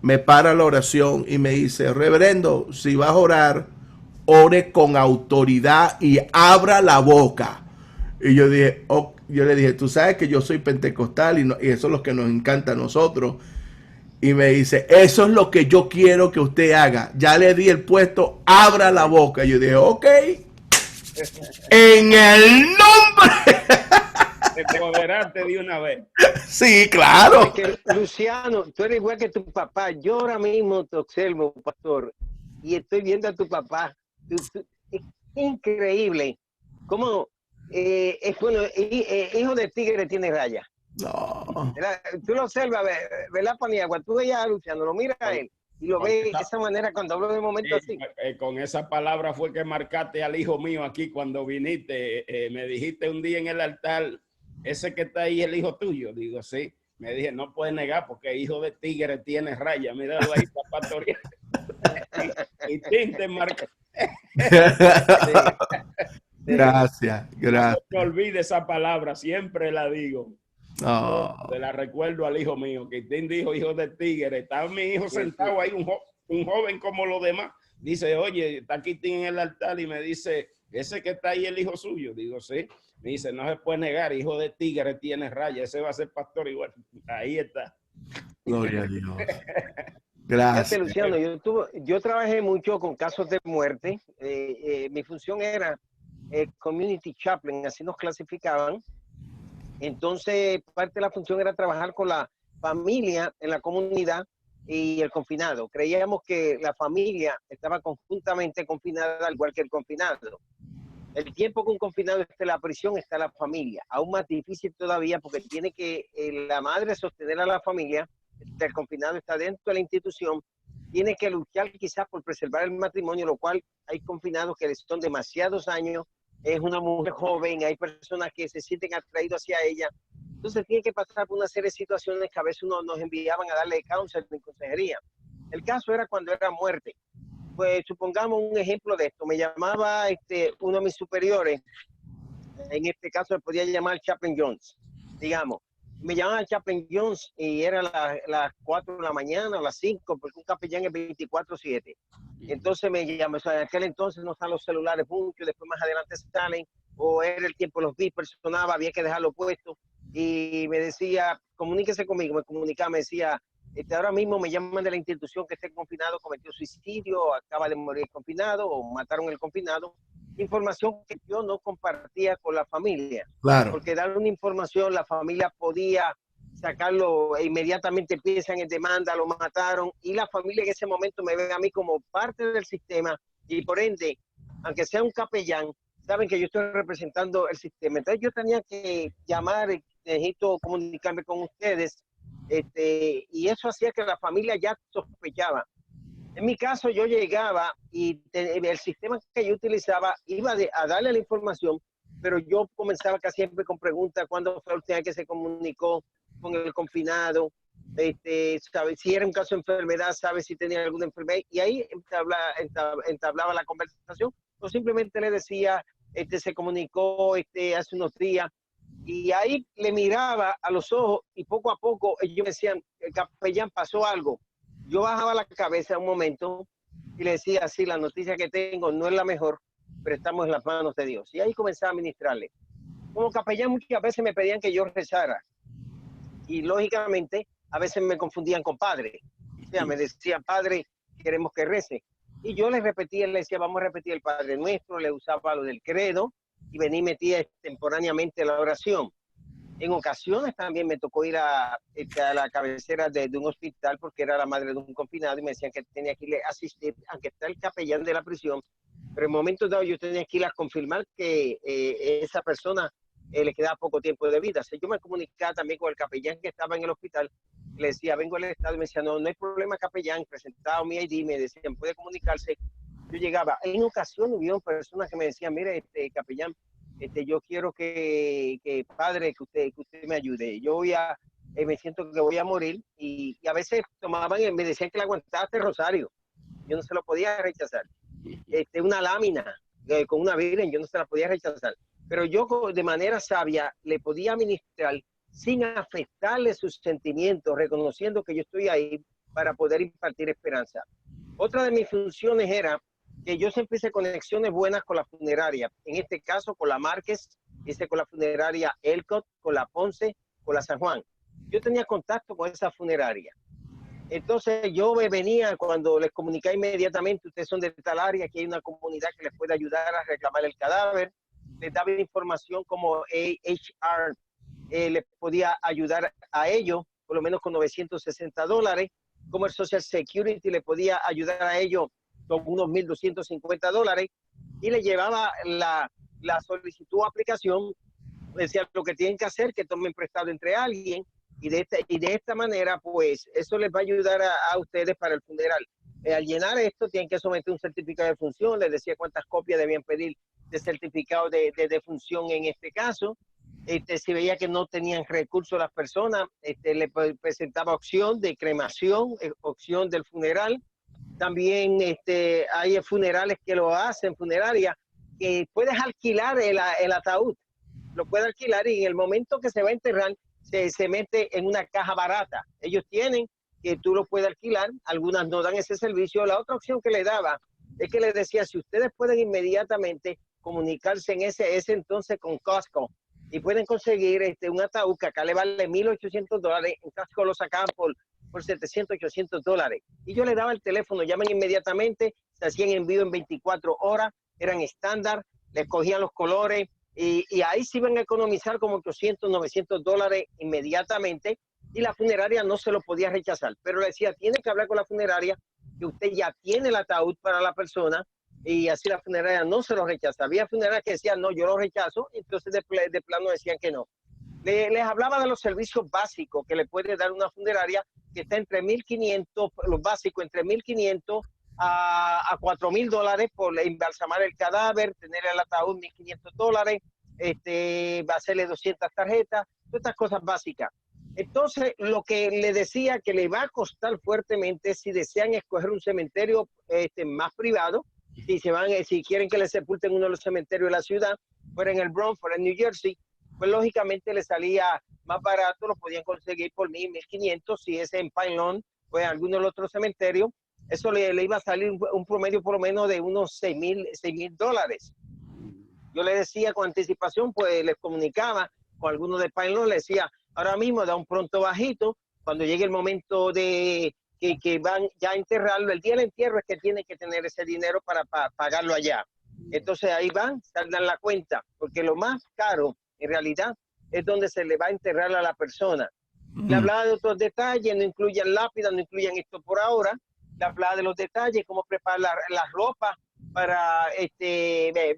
me para la oración y me dice: reverendo, si vas a orar, ore con autoridad y abra la boca. Y yo dije: oh. Yo le dije: tú sabes que yo soy pentecostal y eso es lo que nos encanta a nosotros. Y me dice: eso es lo que yo quiero que usted haga. Ya le di el puesto, abra la boca. Y yo dije: ok, en el nombre. Te empoderaste de una vez. Sí, claro. Que, Luciano, tú eres igual que tu papá. Yo ahora mismo te observo, pastor, y estoy viendo a tu papá. Es increíble. ¿Cómo? Bueno, hijo de tigre tiene raya. No. Tú lo observas, ¿verdad, Paniagua? Tú veías a Luciano, lo miras a él y lo ves de esa manera cuando hablo de momento así. Con esa palabra fue que marcaste al hijo mío aquí cuando viniste. Me dijiste un día en el altar, ese que está ahí es el hijo tuyo. Digo, sí. Me dije, no puedes negar porque hijo de tigre tiene raya. Míralo ahí, pastoría. y tinte marca. Sí. Gracias, No gracias. se olvide esa palabra, siempre la digo. Oh. Se la recuerdo al hijo mío. Quintín dijo, hijo de tigre. Estaba mi hijo sentado ahí, un joven como los demás. Dice, oye, está Quintín en el altar y me dice, ese que está ahí es el hijo suyo. Digo, sí. Me dice, no se puede negar, hijo de tigre tiene raya. Ese va a ser pastor igual. Ahí está. Gloria a Dios. Fíjate, Gracias. Luciano, yo trabajé mucho con casos de muerte. Mi función era community chaplain, así nos clasificaban. Entonces, parte de la función era trabajar con la familia en la comunidad y el confinado. Creíamos que la familia estaba conjuntamente confinada, al igual que el confinado. El tiempo que un confinado esté en la prisión está la familia. Aún más difícil todavía porque tiene que la madre sostener a la familia. El confinado está dentro de la institución. Tiene que luchar quizás por preservar el matrimonio, lo cual hay confinados que son demasiados años. Es una mujer joven, hay personas que se sienten atraídos hacia ella. Entonces tiene que pasar por una serie de situaciones que a veces nos enviaban a darle counseling y consejería. El caso era cuando era muerte. Pues supongamos un ejemplo de esto. Me llamaba uno de mis superiores, en este caso le podía llamar Chaplain Jones, digamos. Me llamaban Chaplain Jones y era las 4 de la mañana o las 5, porque un capellán es 24/7. Entonces me llamó, o sea, en aquel entonces no están los celulares mucho, después más adelante salen, o era el tiempo, los beepers sonaba, había que dejarlo puesto, y me decía, comuníquese conmigo, me comunicaba, me decía, ahora mismo me llaman de la institución que esté confinado, cometió suicidio, acaba de morir confinado, o mataron el confinado, información que yo no compartía con la familia. Claro. Porque dar una información, la familia podía sacarlo e inmediatamente empiezan en demanda, lo mataron, y la familia en ese momento me ve a mí como parte del sistema, y por ende, aunque sea un capellán, saben que yo estoy representando el sistema. Entonces yo tenía que llamar, necesito comunicarme con ustedes, y eso hacía que la familia ya sospechaba. En mi caso, yo llegaba y el sistema que yo utilizaba iba a darle la información, pero yo comenzaba casi siempre con preguntas: ¿cuándo fue usted que se comunicó con el confinado? ¿Sabe si era un caso de enfermedad? ¿Sabe si tenía alguna enfermedad? Y ahí entablaba la conversación, o simplemente le decía, se comunicó hace unos días. Y ahí le miraba a los ojos y poco a poco ellos me decían, el capellán, pasó algo. Yo bajaba la cabeza un momento y le decía, sí, la noticia que tengo no es la mejor, pero estamos en las manos de Dios. Y ahí comenzaba a ministrarle. Como capellán muchas veces me pedían que yo rezara. Y lógicamente a veces me confundían con padre. O sea, me decían, padre, queremos que rece. Y yo les repetía, les decía, vamos a repetir el Padre Nuestro, le usaba lo del credo y vení y metía extemporáneamente la oración. En ocasiones también me tocó ir a la cabecera de un hospital porque era la madre de un confinado y me decían que tenía que ir a asistir, aunque está el capellán de la prisión, pero en momentos dados yo tenía que ir a confirmar que esa persona le quedaba poco tiempo de vida. O sea, yo me comunicaba también con el capellán que estaba en el hospital, le decía, vengo al estado, y me decía, no hay problema, capellán, presentaba mi ID, me decían, puede comunicarse. Yo llegaba, en ocasiones hubieron personas que me decían, mire, capellán, yo quiero que padre, que usted me ayude. Yo me siento que voy a morir, y a veces tomaban, me decían que le aguantaba este rosario. Yo no se lo podía rechazar. Una lámina con una virgen, yo no se la podía rechazar. Pero yo de manera sabia le podía ministrar sin afectarle sus sentimientos, reconociendo que yo estoy ahí para poder impartir esperanza. Otra de mis funciones era que yo siempre hice conexiones buenas con la funeraria, en este caso con la Márquez, hice con la funeraria Elcott, con la Ponce, con la San Juan. Yo tenía contacto con esa funeraria. Entonces yo me venía, cuando les comunicaba inmediatamente, ustedes son de tal área, aquí hay una comunidad que les puede ayudar a reclamar el cadáver, les daba información como AHR les podía ayudar a ellos, por lo menos con $960, como el Social Security le podía ayudar a ellos con unos $1,250, y le llevaba la solicitud o aplicación decía lo que tienen que hacer, que tomen prestado entre alguien, y de esta manera, pues, eso les va a ayudar a ustedes para el funeral. Al llenar esto, tienen que someter un certificado de función. Les decía cuántas copias debían pedir de certificado de función en este caso. Si veía que no tenían recursos las personas, le presentaba opción de cremación, opción del funeral. También hay funerales que lo hacen, funerarias, que puedes alquilar el ataúd. Lo puedes alquilar y en el momento que se va a enterrar, se mete en una caja barata. Ellos tienen que tú lo puedes alquilar, algunas no dan ese servicio. La otra opción que le daba es que les decía, si ustedes pueden inmediatamente comunicarse en ese entonces con Costco y pueden conseguir un ataúd que acá le vale $1,800, en Costco lo sacaban por $700, $800. Y yo le daba el teléfono, llamen inmediatamente, se hacían envío en 24 horas, eran estándar, les cogían los colores y ahí se iban a economizar como $800, $900 inmediatamente. Y la funeraria no se lo podía rechazar, pero le decía, tiene que hablar con la funeraria, que usted ya tiene el ataúd para la persona, y así la funeraria no se lo rechaza. Había funerarias que decían, no, yo lo rechazo, entonces de plano decían que no. Les hablaba de los servicios básicos que le puede dar una funeraria, que está entre 1.500, los básicos, entre 1.500 a $4,000 por embalsamar el cadáver, tener el ataúd $1,500, hacerle 200 tarjetas, todas estas cosas básicas. Entonces, lo que le decía que le va a costar fuertemente si desean escoger un cementerio más privado, si quieren que le sepulten uno de los cementerios de la ciudad, fuera en el Bronx, fuera en New Jersey, pues lógicamente le salía más barato, lo podían conseguir por 1.000, 1.500, si es en Pine Lawn, pues en alguno de los otros cementerios, eso le iba a salir un promedio por lo menos de unos $6,000. Yo le decía con anticipación, pues les comunicaba con algunos de Pine Lawn, le decía, ahora mismo da un pronto bajito, cuando llegue el momento de que van ya a enterrarlo, el día del entierro es que tienen que tener ese dinero para pagarlo allá. Entonces ahí van, saldan la cuenta, porque lo más caro en realidad es donde se le va a enterrar a la persona. Le hablaba de otros detalles, no incluyan lápidas, no incluyan esto por ahora. Le hablaba de los detalles, cómo preparar la ropa para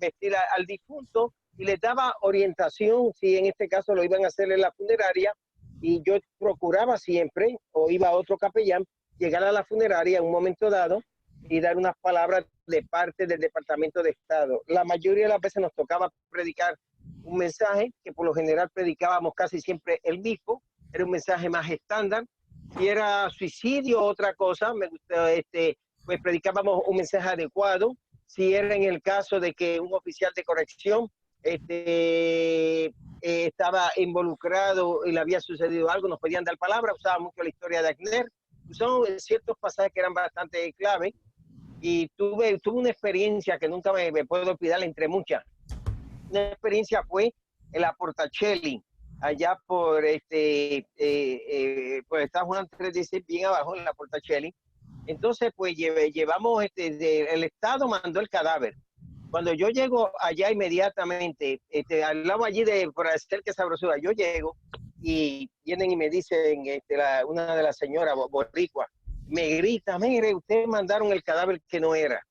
vestir al difunto, y les daba orientación si en este caso lo iban a hacer en la funeraria. Y yo procuraba siempre, o iba a otro capellán, llegar a la funeraria en un momento dado y dar unas palabras de parte del Departamento de Estado. La mayoría de las veces nos tocaba predicar un mensaje que por lo general predicábamos casi siempre el mismo, era un mensaje más estándar. Si era suicidio o otra cosa, pues predicábamos un mensaje adecuado. Si era en el caso de que un oficial de corrección estaba involucrado y le había sucedido algo, nos podían dar palabra. Usaba mucho la historia de Agner. Son ciertos pasajes que eran bastante clave, y tuve una experiencia que nunca me puedo olvidar entre muchas. Una experiencia fue en la Portacelli, allá por San Juan 316, bien abajo en la Portacelli. Entonces, pues llevamos, el Estado mandó el cadáver. Cuando yo llego allá inmediatamente, al lado allí por hacer que sabrosura, yo llego y vienen y me dicen, una de las señoras boricua, me grita, mire, ustedes mandaron el cadáver que no era.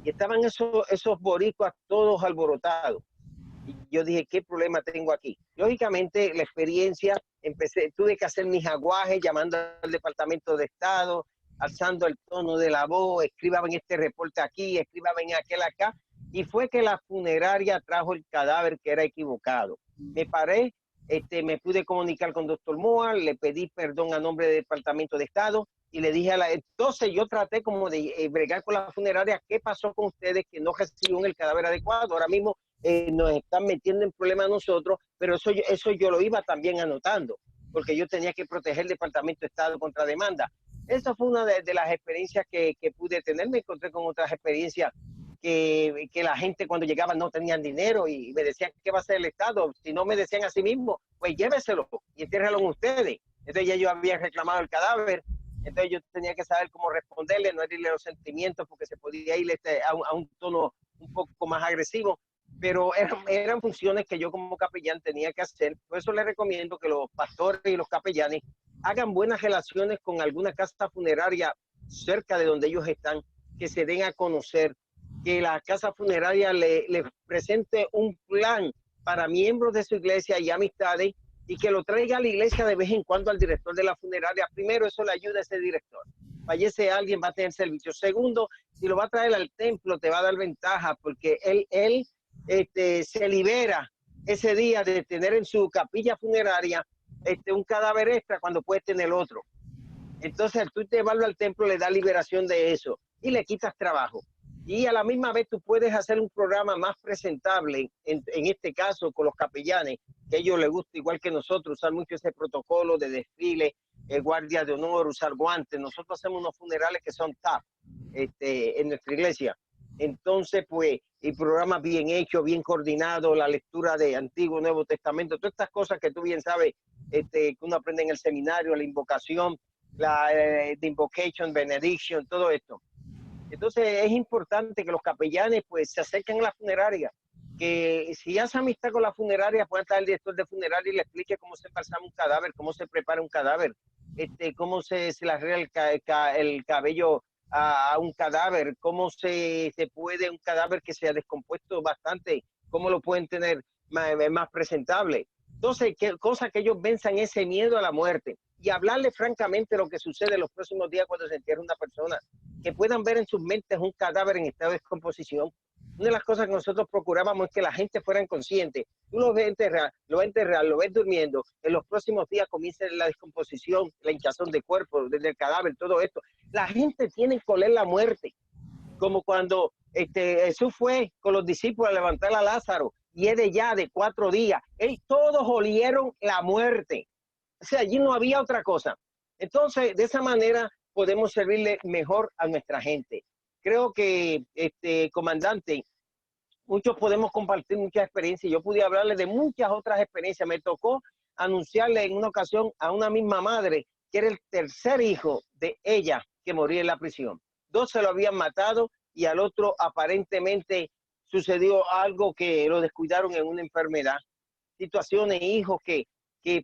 Y estaban esos boricuas todos alborotados. Y yo dije, ¿qué problema tengo aquí? Lógicamente, la experiencia, tuve que hacer mis aguajes, llamando al Departamento de Estado, alzando el tono de la voz, escriban este reporte aquí, escriban aquel acá. Y fue que la funeraria trajo el cadáver que era equivocado. Me paré, me pude comunicar con Dr. Moa, le pedí perdón a nombre del Departamento de Estado y le dije entonces yo traté como de bregar con la funeraria, ¿qué pasó con ustedes que no recibieron el cadáver adecuado? Ahora mismo nos están metiendo en problemas a nosotros, pero eso yo lo iba también anotando, porque yo tenía que proteger el Departamento de Estado contra demanda. Esa fue una de las experiencias que pude tener. Me encontré con otras experiencias que la gente cuando llegaba no tenían dinero y me decían, ¿qué va a hacer el Estado? Si no me decían a sí mismo, pues lléveselo y entiérralo ustedes. Entonces ya yo había reclamado el cadáver, entonces yo tenía que saber cómo responderle, no herirle los sentimientos, porque se podía ir a un tono un poco más agresivo, pero eran funciones que yo como capellán tenía que hacer. Por eso les recomiendo que los pastores y los capellanes hagan buenas relaciones con alguna casa funeraria cerca de donde ellos están, que se den a conocer, que la casa funeraria le presente un plan para miembros de su iglesia y amistades, y que lo traiga a la iglesia de vez en cuando al director de la funeraria. Primero, eso le ayuda a ese director. Fallece alguien, va a tener servicio. Segundo, si lo va a traer al templo, te va a dar ventaja, porque él se libera ese día de tener en su capilla funeraria un cadáver extra cuando puede tener otro. Entonces, tú llevarlo al templo le da liberación de eso y le quitas trabajo. Y a la misma vez tú puedes hacer un programa más presentable, en este caso con los capellanes, que a ellos les gusta, igual que nosotros, usar mucho ese protocolo de desfile, guardia de honor, usar guantes. Nosotros hacemos unos funerales que son top en nuestra iglesia. Entonces, pues, el programa bien hecho, bien coordinado, la lectura de Antiguo, Nuevo Testamento, todas estas cosas que tú bien sabes, que uno aprende en el seminario, la invocación, the invocation, benediction, todo esto. Entonces es importante que los capellanes pues se acerquen a la funeraria, que si hace amistad con la funeraria pueda estar el director de funeraria y le explique cómo se embalsama un cadáver, cómo se prepara un cadáver, cómo se le arregla el cabello a un cadáver, cómo se puede un cadáver que se ha descompuesto bastante, cómo lo pueden tener más presentable. Entonces, cosa que ellos venzan ese miedo a la muerte y hablarle francamente lo que sucede en los próximos días cuando se entierra una persona, que puedan ver en sus mentes un cadáver en estado de descomposición. Una de las cosas que nosotros procurábamos es que la gente fuera consciente. Tú lo ves enterrar, lo ves durmiendo, en los próximos días comienza la descomposición, la hinchazón de cuerpo, del cadáver, todo esto. La gente tiene que oler la muerte, como cuando Jesús fue con los discípulos a levantar a Lázaro, y es de ya de 4 días. Todos olieron la muerte. O sea, allí no había otra cosa. Entonces, de esa manera podemos servirle mejor a nuestra gente. Creo que, comandante, muchos podemos compartir muchas experiencias. Yo pude hablarle de muchas otras experiencias. Me tocó anunciarle en una ocasión a una misma madre que era el tercer hijo de ella que moría en la prisión. 2 se lo habían matado y al otro aparentemente sucedió algo que lo descuidaron en una enfermedad. Situaciones, hijos que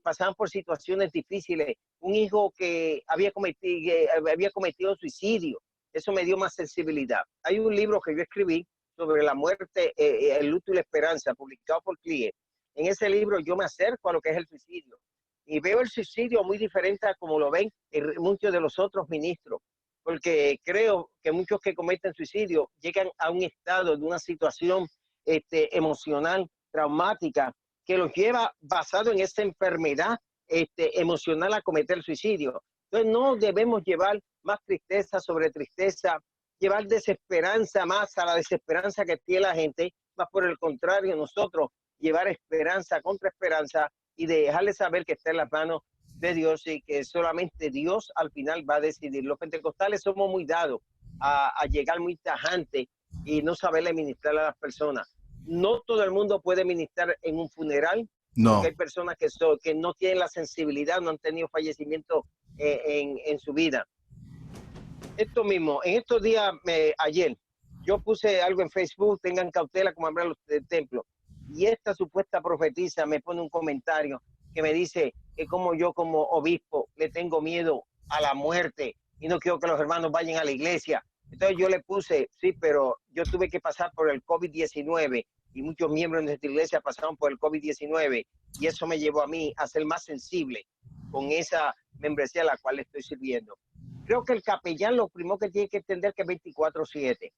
pasaban por situaciones difíciles. Un hijo que había cometido suicidio. Eso me dio más sensibilidad. Hay un libro que yo escribí sobre la muerte, el luto y la esperanza, publicado por CLIE. En ese libro yo me acerco a lo que es el suicidio y veo el suicidio muy diferente a como lo ven muchos de los otros ministros, porque creo que muchos que cometen suicidio llegan a un estado de una situación emocional traumática que los lleva, basado en esa enfermedad emocional, a cometer suicidio. Entonces no debemos llevar más tristeza sobre tristeza, llevar desesperanza más a la desesperanza que tiene la gente, más por el contrario, nosotros llevar esperanza contra esperanza y dejarles saber que está en las manos de Dios y que solamente Dios al final va a decidir. Los pentecostales somos muy dados a llegar muy tajante y no saberle ministrar a las personas. No todo el mundo puede ministrar en un funeral, No. porque hay personas que no tienen la sensibilidad, no han tenido fallecimiento en su vida. Esto mismo, en estos días, ayer, yo puse algo en Facebook, tengan cautela como hablar del templo, y esta supuesta profetisa me pone un comentario que me dice que como yo como obispo le tengo miedo a la muerte y no quiero que los hermanos vayan a la iglesia. Entonces yo le puse, sí, pero yo tuve que pasar por el COVID-19 y muchos miembros de nuestra iglesia pasaron por el COVID-19 y eso me llevó a mí a ser más sensible con esa membresía a la cual le estoy sirviendo. Creo que el capellán lo primero que tiene que entender que es 24/7.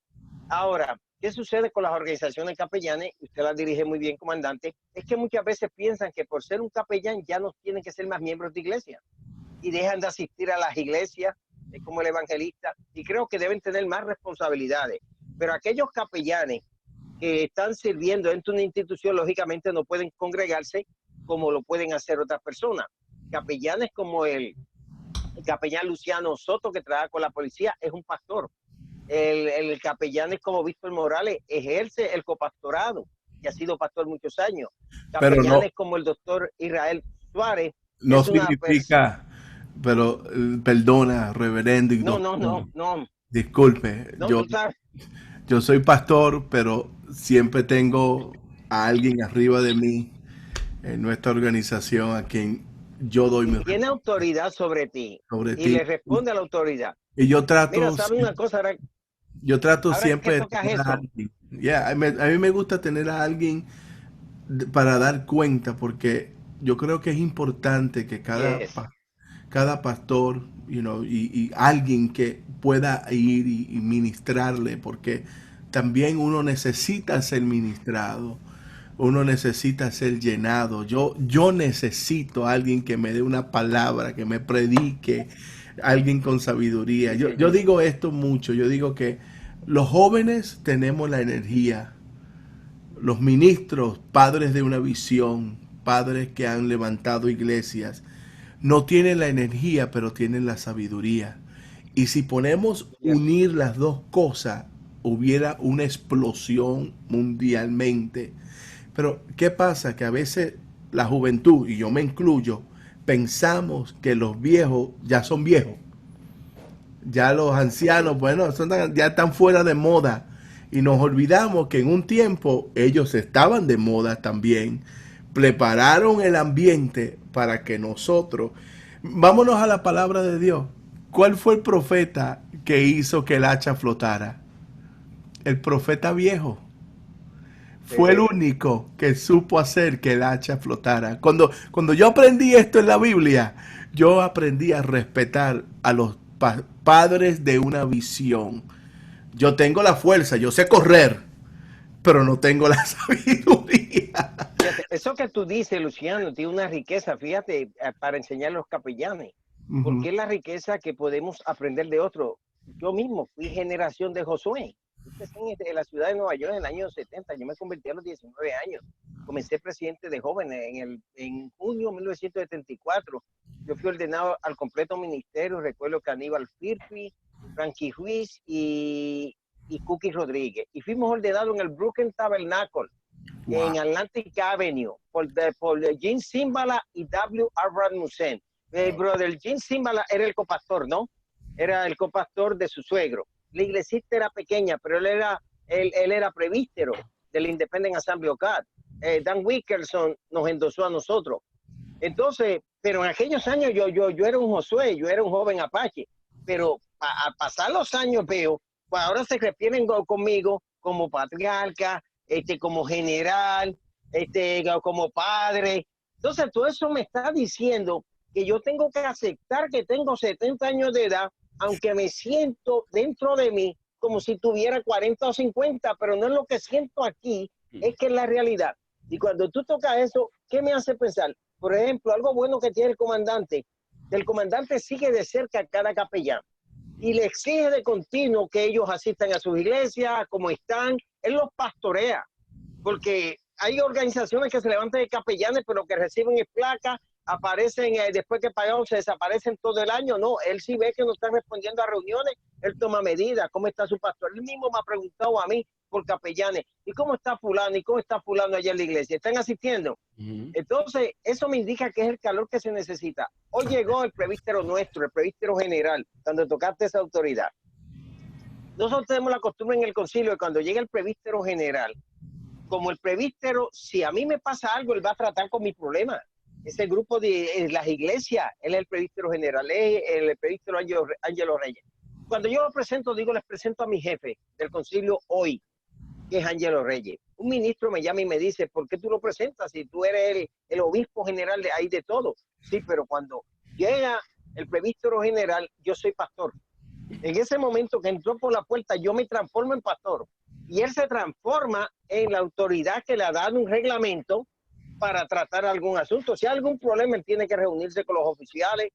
Ahora, ¿qué sucede con las organizaciones capellanes? Usted las dirige muy bien, comandante. Es que muchas veces piensan que por ser un capellán ya no tienen que ser más miembros de iglesia y dejan de asistir a las iglesias como el evangelista, y creo que deben tener más responsabilidades. Pero aquellos capellanes que están sirviendo dentro de una institución, lógicamente no pueden congregarse como lo pueden hacer otras personas. Capellanes como el capellán Luciano Soto, que trabaja con la policía, es un pastor. El capellán es como Víctor Morales, ejerce el copastorado y ha sido pastor muchos años. Capellanes como el doctor Israel Suárez. No significa, pero perdona, reverendo. No. Disculpe, no, yo soy pastor, pero siempre tengo a alguien arriba de mí en nuestra organización a quien yo doy mi tiene autoridad sobre ti y le responde a la autoridad. Y yo trato, mira, ¿sabe una cosa? Yo trato siempre de tener a alguien. A mí me gusta tener a alguien para dar cuenta, porque yo creo que es importante que Yes. cada pastor, y alguien que pueda ir y ministrarle, porque también uno necesita ser ministrado, uno necesita ser llenado. Yo necesito a alguien que me dé una palabra, que me predique, alguien con sabiduría. Yo digo esto mucho, yo digo que los jóvenes tenemos la energía, los ministros, padres de una visión, padres que han levantado iglesias, no tienen la energía, pero tienen la sabiduría. Y si ponemos unir las dos cosas, hubiera una explosión mundialmente. Pero, ¿qué pasa? Que a veces la juventud, y yo me incluyo, pensamos que los viejos ya son viejos. Ya los ancianos, bueno, ya están fuera de moda. Y nos olvidamos que en un tiempo ellos estaban de moda también. Prepararon el ambiente para que nosotros... Vámonos a la palabra de Dios. ¿Cuál fue el profeta que hizo que el hacha flotara? El profeta viejo. Fue el único que supo hacer que el hacha flotara. Cuando yo aprendí esto en la Biblia, yo aprendí a respetar a los padres de una visión. Yo tengo la fuerza, yo sé correr, pero no tengo la sabiduría. Fíjate, eso que tú dices, Luciano, tiene una riqueza, fíjate, para enseñar a los capellanes, porque es la riqueza que podemos aprender de otro. Yo mismo fui generación de Josué. En la ciudad de Nueva York en el año 70, yo me convertí a los 19 años. Comencé presidente de jóvenes en junio de 1974. Yo fui ordenado al completo ministerio. Recuerdo que Aníbal Firpi, Frankie Ruiz y Cookie Rodríguez. Y fuimos ordenados en el Brooklyn Tabernacle, en Atlantic Avenue, por Jim Cimbala y W. R. Rasmussen. El brother Jim Cimbala era el copastor, ¿no? Era el copastor de su suegro. La iglesita era pequeña, pero él era prevístero del Independent Assembly of God. Dan Wickerson nos endosó a nosotros. Entonces, pero en aquellos años yo era un Josué, yo era un joven apache, pero al pasar los años veo, pues ahora se refieren conmigo como patriarca, como general, como padre. Entonces, todo eso me está diciendo que yo tengo que aceptar que tengo 70 años de edad, aunque me siento dentro de mí como si tuviera 40 o 50, pero no es lo que siento aquí, es que es la realidad. Y cuando tú tocas eso, ¿qué me hace pensar? Por ejemplo, algo bueno que tiene el comandante sigue de cerca a cada capellán y le exige de continuo que ellos asistan a sus iglesias, como están, él los pastorea, porque hay organizaciones que se levantan de capellanes, pero que reciben placas, aparecen después que pagaron, se desaparecen todo el año. No, él sí ve que no están respondiendo a reuniones, él toma medidas. ¿Cómo está su pastor? Él mismo me ha preguntado a mí por capellanes, ¿y cómo está fulano? ¿Y cómo está fulano allá en la iglesia? ¿Están asistiendo? Entonces, eso me indica que es el calor que se necesita. Hoy llegó el presbítero nuestro, el presbítero general, cuando tocaste esa autoridad. Nosotros tenemos la costumbre en el concilio de cuando llega el presbítero general, como el presbítero, si a mí me pasa algo, él va a tratar con mi problema. Ese grupo de las iglesias, él es el presbítero general, es el presbítero Ángelo Reyes. Cuando yo lo presento, les presento a mi jefe del concilio hoy, que es Ángelo Reyes. Un ministro me llama y me dice, ¿por qué tú lo presentas si tú eres el obispo general de ahí de todo? Sí, pero cuando llega el presbítero general, yo soy pastor. En ese momento que entró por la puerta, yo me transformo en pastor. Y él se transforma en la autoridad que le ha dado un reglamento para tratar algún asunto. Si hay algún problema, él tiene que reunirse con los oficiales,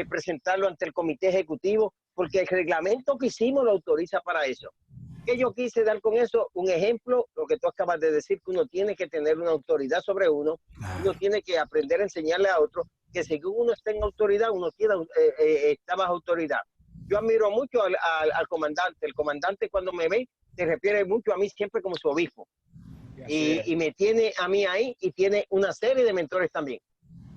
presentarlo ante el comité ejecutivo, porque el reglamento que hicimos lo autoriza para eso. ¿Qué yo quise dar con eso? Un ejemplo, lo que tú acabas de decir, que uno tiene que tener una autoridad sobre uno, uno tiene que aprender a enseñarle a otro, que según uno está en autoridad, uno está bajo autoridad. Yo admiro mucho al comandante. El comandante, cuando me ve, se refiere mucho a mí siempre como su obispo. Y me tiene a mí ahí y tiene una serie de mentores también.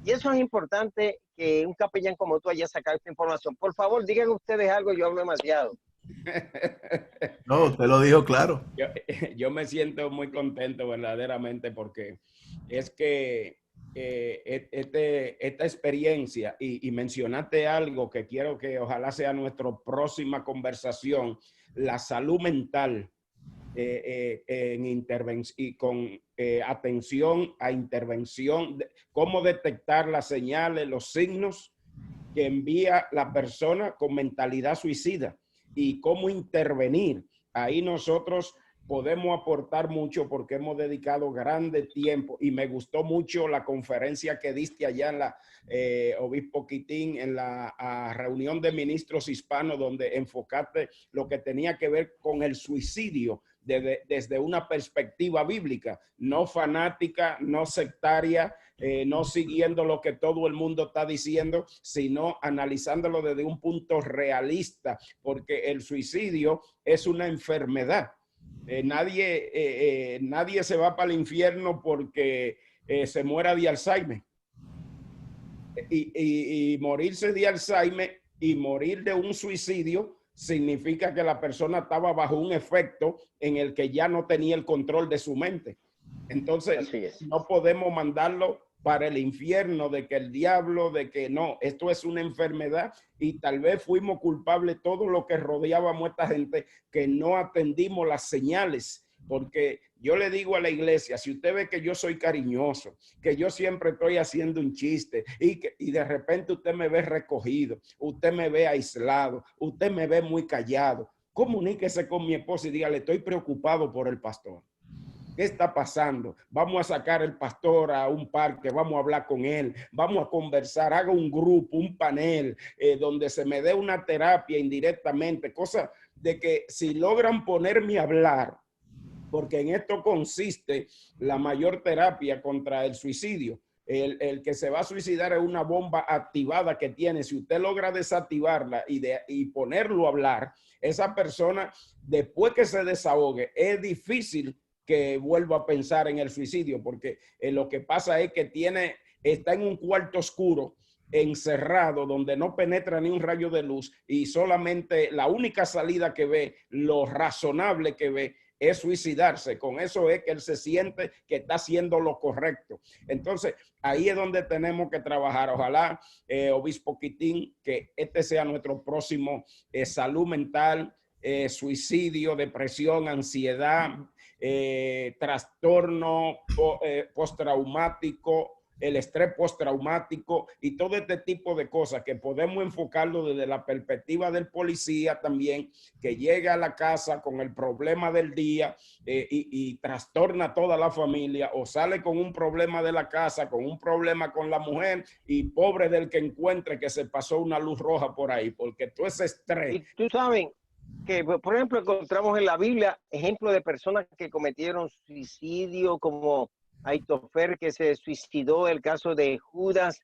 Y eso es importante, que un capellán como tú haya sacado esta información. Por favor, digan ustedes algo, yo hablo demasiado. No, usted lo dijo claro. Yo me siento muy contento verdaderamente, porque es que esta experiencia, y mencionaste algo que quiero que ojalá sea nuestra próxima conversación, la salud mental y con atención a intervención, cómo detectar las señales, los signos que envía la persona con mentalidad suicida y cómo intervenir. Ahí nosotros podemos aportar mucho porque hemos dedicado grande tiempo y me gustó mucho la conferencia que diste allá en la Obispo Quitín, en la reunión de ministros hispanos, donde enfocaste lo que tenía que ver con el suicidio desde una perspectiva bíblica, no fanática, no sectaria, no siguiendo lo que todo el mundo está diciendo, sino analizándolo desde un punto realista, porque el suicidio es una enfermedad. Nadie se va para el infierno porque se muera de Alzheimer. Y morirse de Alzheimer y morir de un suicidio significa que la persona estaba bajo un efecto en el que ya no tenía el control de su mente. Entonces, no podemos mandarlo para el infierno, de que el diablo, de que no, esto es una enfermedad y tal vez fuimos culpables todo lo que rodeábamos a esta gente, que no atendimos las señales. Porque yo le digo a la iglesia, si usted ve que yo soy cariñoso, que yo siempre estoy haciendo un chiste y de repente usted me ve recogido, usted me ve aislado, usted me ve muy callado, comuníquese con mi esposa y dígale, estoy preocupado por el pastor. ¿Qué está pasando? Vamos a sacar el pastor a un parque, vamos a hablar con él, vamos a conversar, haga un grupo, un panel, donde se me dé una terapia indirectamente, cosa de que si logran ponerme a hablar, porque en esto consiste la mayor terapia contra el suicidio. El que se va a suicidar es una bomba activada que tiene. Si usted logra desactivarla y ponerlo a hablar, esa persona, después que se desahogue, es difícil que vuelva a pensar en el suicidio, porque lo que pasa es que está en un cuarto oscuro, encerrado, donde no penetra ni un rayo de luz y solamente la única salida que ve, lo razonable que ve, es suicidarse. Con eso es que él se siente que está haciendo lo correcto. Entonces, ahí es donde tenemos que trabajar. Ojalá, Obispo Quitín, que este sea nuestro próximo salud mental, suicidio, depresión, ansiedad, trastorno postraumático, el estrés postraumático y todo este tipo de cosas que podemos enfocarlo desde la perspectiva del policía también, que llega a la casa con el problema del día y trastorna a toda la familia, o sale con un problema de la casa, con un problema con la mujer, y pobre del que encuentre que se pasó una luz roja por ahí, porque todo ese estrés. Y tú sabes que, por ejemplo, encontramos en la Biblia ejemplos de personas que cometieron suicidio, como Aitofer, que se suicidó, el caso de Judas,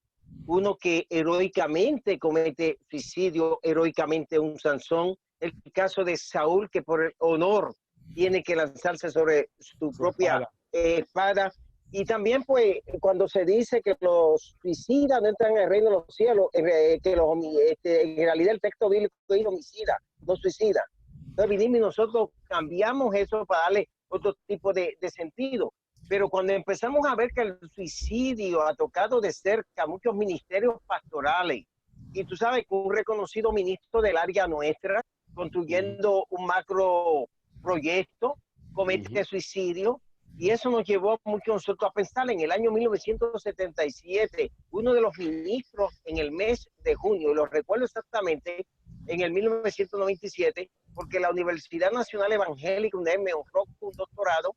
uno que heroicamente comete suicidio, heroicamente un Sansón, el caso de Saúl, que por el honor tiene que lanzarse sobre su propia espada. Y también, pues, cuando se dice que los suicidas no entran en el reino de los cielos, en realidad el texto bíblico dice homicida, no suicida. Entonces vinimos y nosotros cambiamos eso para darle otro tipo de sentido. Pero cuando empezamos a ver que el suicidio ha tocado de cerca muchos ministerios pastorales, y tú sabes que un reconocido ministro del área nuestra, construyendo un macro proyecto, comete suicidio, y eso nos llevó mucho nosotros a pensar en el año 1977, uno de los ministros en el mes de junio, y lo recuerdo exactamente, en el 1997, porque la Universidad Nacional Evangélica UNED me honró con un doctorado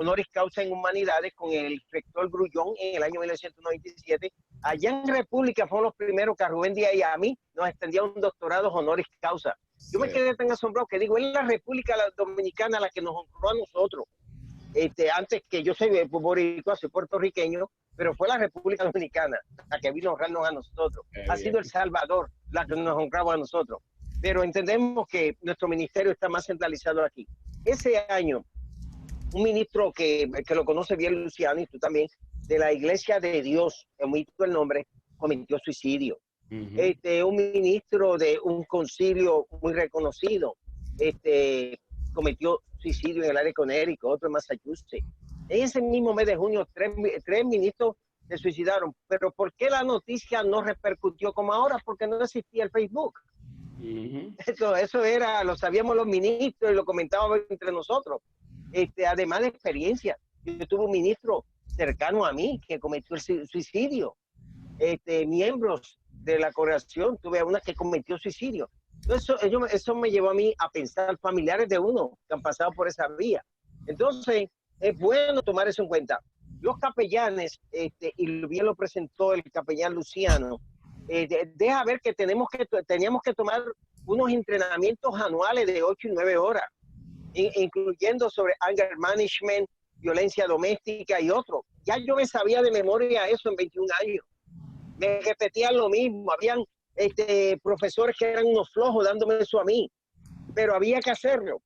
honoris causa en humanidades con el rector Grullón en el año 1997. Allá en República fueron los primeros que a Rubén Díaz y a mí nos extendían un doctorado honoris causa. Yo me quedé tan asombrado que digo, es la República Dominicana la que nos honró a nosotros. Antes que yo soy boricua, soy puertorriqueño, pero fue la República Dominicana la que vino a honrarnos a nosotros. Ha sido El Salvador la que nos honraba a nosotros. Pero entendemos que nuestro ministerio está más centralizado aquí. Ese año, un ministro que lo conoce bien Luciano y tú también, de la Iglesia de Dios, omito el nombre, cometió suicidio. Un ministro de un concilio muy reconocido cometió suicidio en el área de Connecticut, otro en Massachusetts. En ese mismo mes de junio, tres ministros se suicidaron. Pero ¿por qué la noticia no repercutió como ahora? Porque no existía el Facebook. Ujú. Eso era, lo sabíamos los ministros y lo comentábamos entre nosotros. Además de experiencia, yo tuve un ministro cercano a mí que cometió el suicidio. Miembros de la congregación, tuve una que cometió suicidio. Entonces, eso me llevó a mí a pensar, familiares de uno que han pasado por esa vía. Entonces, es bueno tomar eso en cuenta. Los capellanes, y bien lo presentó el capellán Luciano, deja ver que teníamos que tomar unos entrenamientos anuales de 8 y 9 horas, incluyendo sobre anger management, violencia doméstica y otros. Ya yo me sabía de memoria eso en 21 años. Me repetían lo mismo. Habían profesores que eran unos flojos dándome eso a mí, pero había que hacerlo.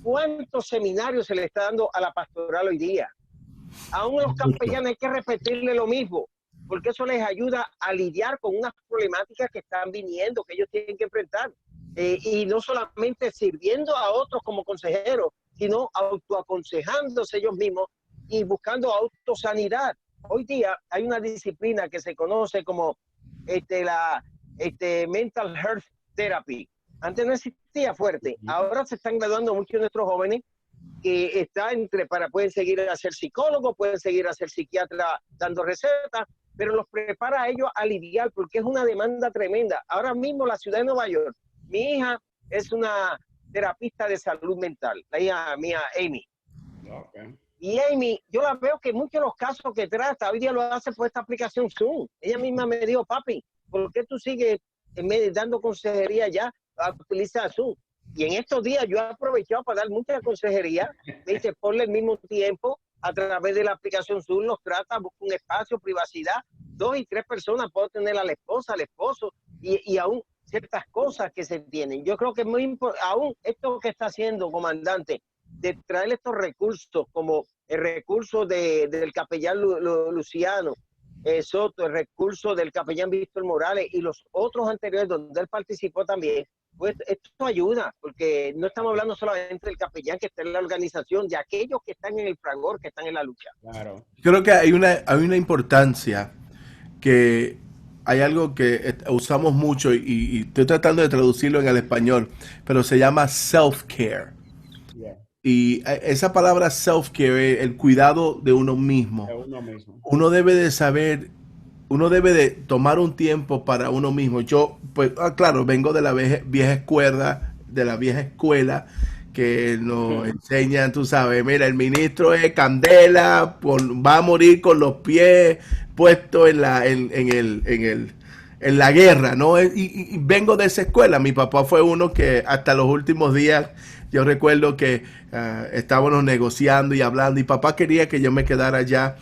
¿Cuántos seminarios se le está dando a la pastoral hoy día? Aún a los capellanes hay que repetirle lo mismo, porque eso les ayuda a lidiar con unas problemáticas que están viniendo, que ellos tienen que enfrentar. Y no solamente sirviendo a otros como consejeros, sino autoaconsejándose ellos mismos y buscando autosanidad. Hoy día hay una disciplina que se conoce como la Mental Health Therapy. Antes no existía fuerte. Ahora se están graduando muchos de nuestros jóvenes que pueden seguir a ser psicólogos, pueden seguir a ser psiquiatra dando recetas, pero los prepara a ellos a lidiar porque es una demanda tremenda. Ahora mismo la ciudad de Nueva York, mi hija es una terapista de salud mental, la hija mía, Amy. Okay. Y Amy, yo la veo que muchos de los casos que trata, hoy día lo hace por esta aplicación Zoom. Ella misma me dijo, papi, ¿por qué tú sigues dando consejería ya? Utiliza Zoom. Y en estos días yo he aprovechado para dar mucha consejería. Me dice, ponle el mismo tiempo a través de la aplicación Zoom, los trata, busca un espacio, privacidad. 2 y 3 personas puedo tener a la esposa, al esposo y aún ciertas cosas que se tienen. Yo creo que es muy importante, aún esto que está haciendo, comandante, de traer estos recursos como el recurso del capellán Luciano Soto, el recurso del capellán Víctor Morales y los otros anteriores donde él participó también, pues esto ayuda, porque no estamos hablando solamente del capellán que está en la organización, de aquellos que están en el fragor, que están en la lucha. Claro. Creo que hay una importancia, que hay algo que usamos mucho y estoy tratando de traducirlo en el español, pero se llama self-care. Yeah. Y esa palabra self-care, el cuidado de uno mismo. Uno debe de saber, uno debe de tomar un tiempo para uno mismo. Yo, pues, claro, vengo de la vieja escuela, que nos enseñan, tú sabes, mira, el ministro es candela, va a morir con los pies puestos en la guerra, ¿no? Y vengo de esa escuela. Mi papá fue uno que hasta los últimos días, yo recuerdo que estábamos negociando y hablando, y papá quería que yo me quedara allá.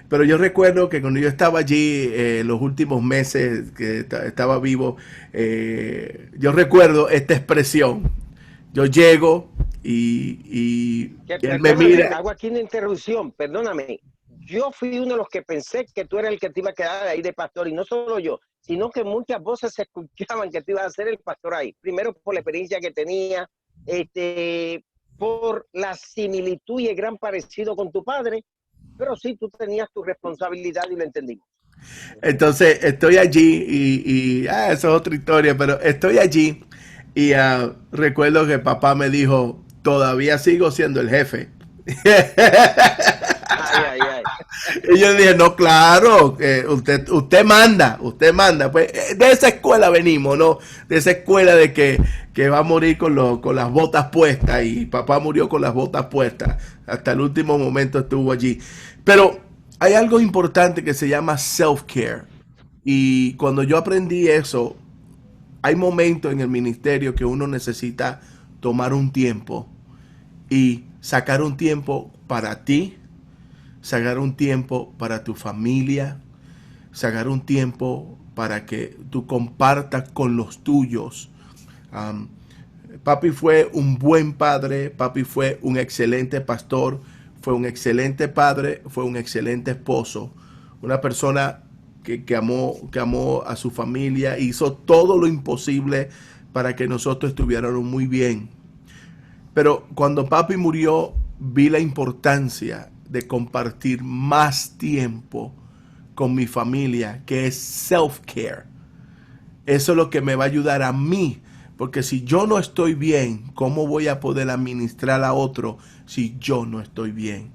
Pero yo recuerdo que cuando yo estaba allí, los últimos meses que estaba vivo, yo recuerdo esta expresión. Yo llego y él me mira. Hago aquí una interrupción, perdóname. Yo fui uno de los que pensé que tú eras el que te iba a quedar ahí de pastor, y no solo yo, sino que muchas voces se escuchaban que tú ibas a ser el pastor ahí. Primero por la experiencia que tenía, por la similitud y el gran parecido con tu padre, pero sí, tú tenías tu responsabilidad y lo entendimos. Entonces, estoy allí y eso es otra historia, pero estoy allí y recuerdo que papá me dijo, todavía sigo siendo el jefe. Ay. Y yo dije, no, claro, usted manda. Pues de esa escuela venimos, ¿no? De esa escuela de que va a morir con las botas puestas, y papá murió con las botas puestas. Hasta el último momento estuvo allí. Pero hay algo importante que se llama self-care. Y cuando yo aprendí eso, hay momentos en el ministerio que uno necesita tomar un tiempo y sacar un tiempo para ti, sacar un tiempo para tu familia, sacar un tiempo para que tú compartas con los tuyos. Papi fue un buen padre, papi fue un excelente pastor, fue un excelente padre, fue un excelente esposo, una persona que amó a su familia, hizo todo lo imposible para que nosotros estuviéramos muy bien. Pero cuando papi murió, vi la importancia de compartir más tiempo con mi familia, que es self-care. Eso es lo que me va a ayudar a mí, Porque si yo no estoy bien, ¿cómo voy a poder administrar a otro si yo no estoy bien?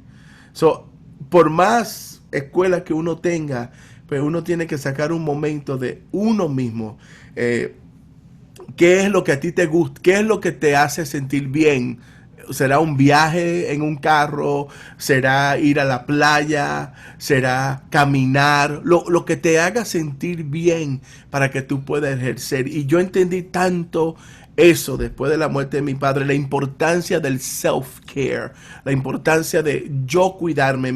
So, por más escuela que uno tenga, pues uno tiene que sacar un momento de uno mismo. ¿Qué es lo que a ti te gusta? ¿Qué es lo que te hace sentir bien? ¿Será un viaje en un carro? ¿Será ir a la playa? ¿Será caminar? Lo que te haga sentir bien para que tú puedas ejercer. Y yo entendí tanto eso después de la muerte de mi padre, la importancia del self-care, la importancia de yo cuidarme,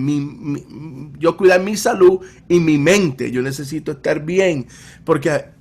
yo cuidar mi salud y mi mente. Yo necesito estar bien porque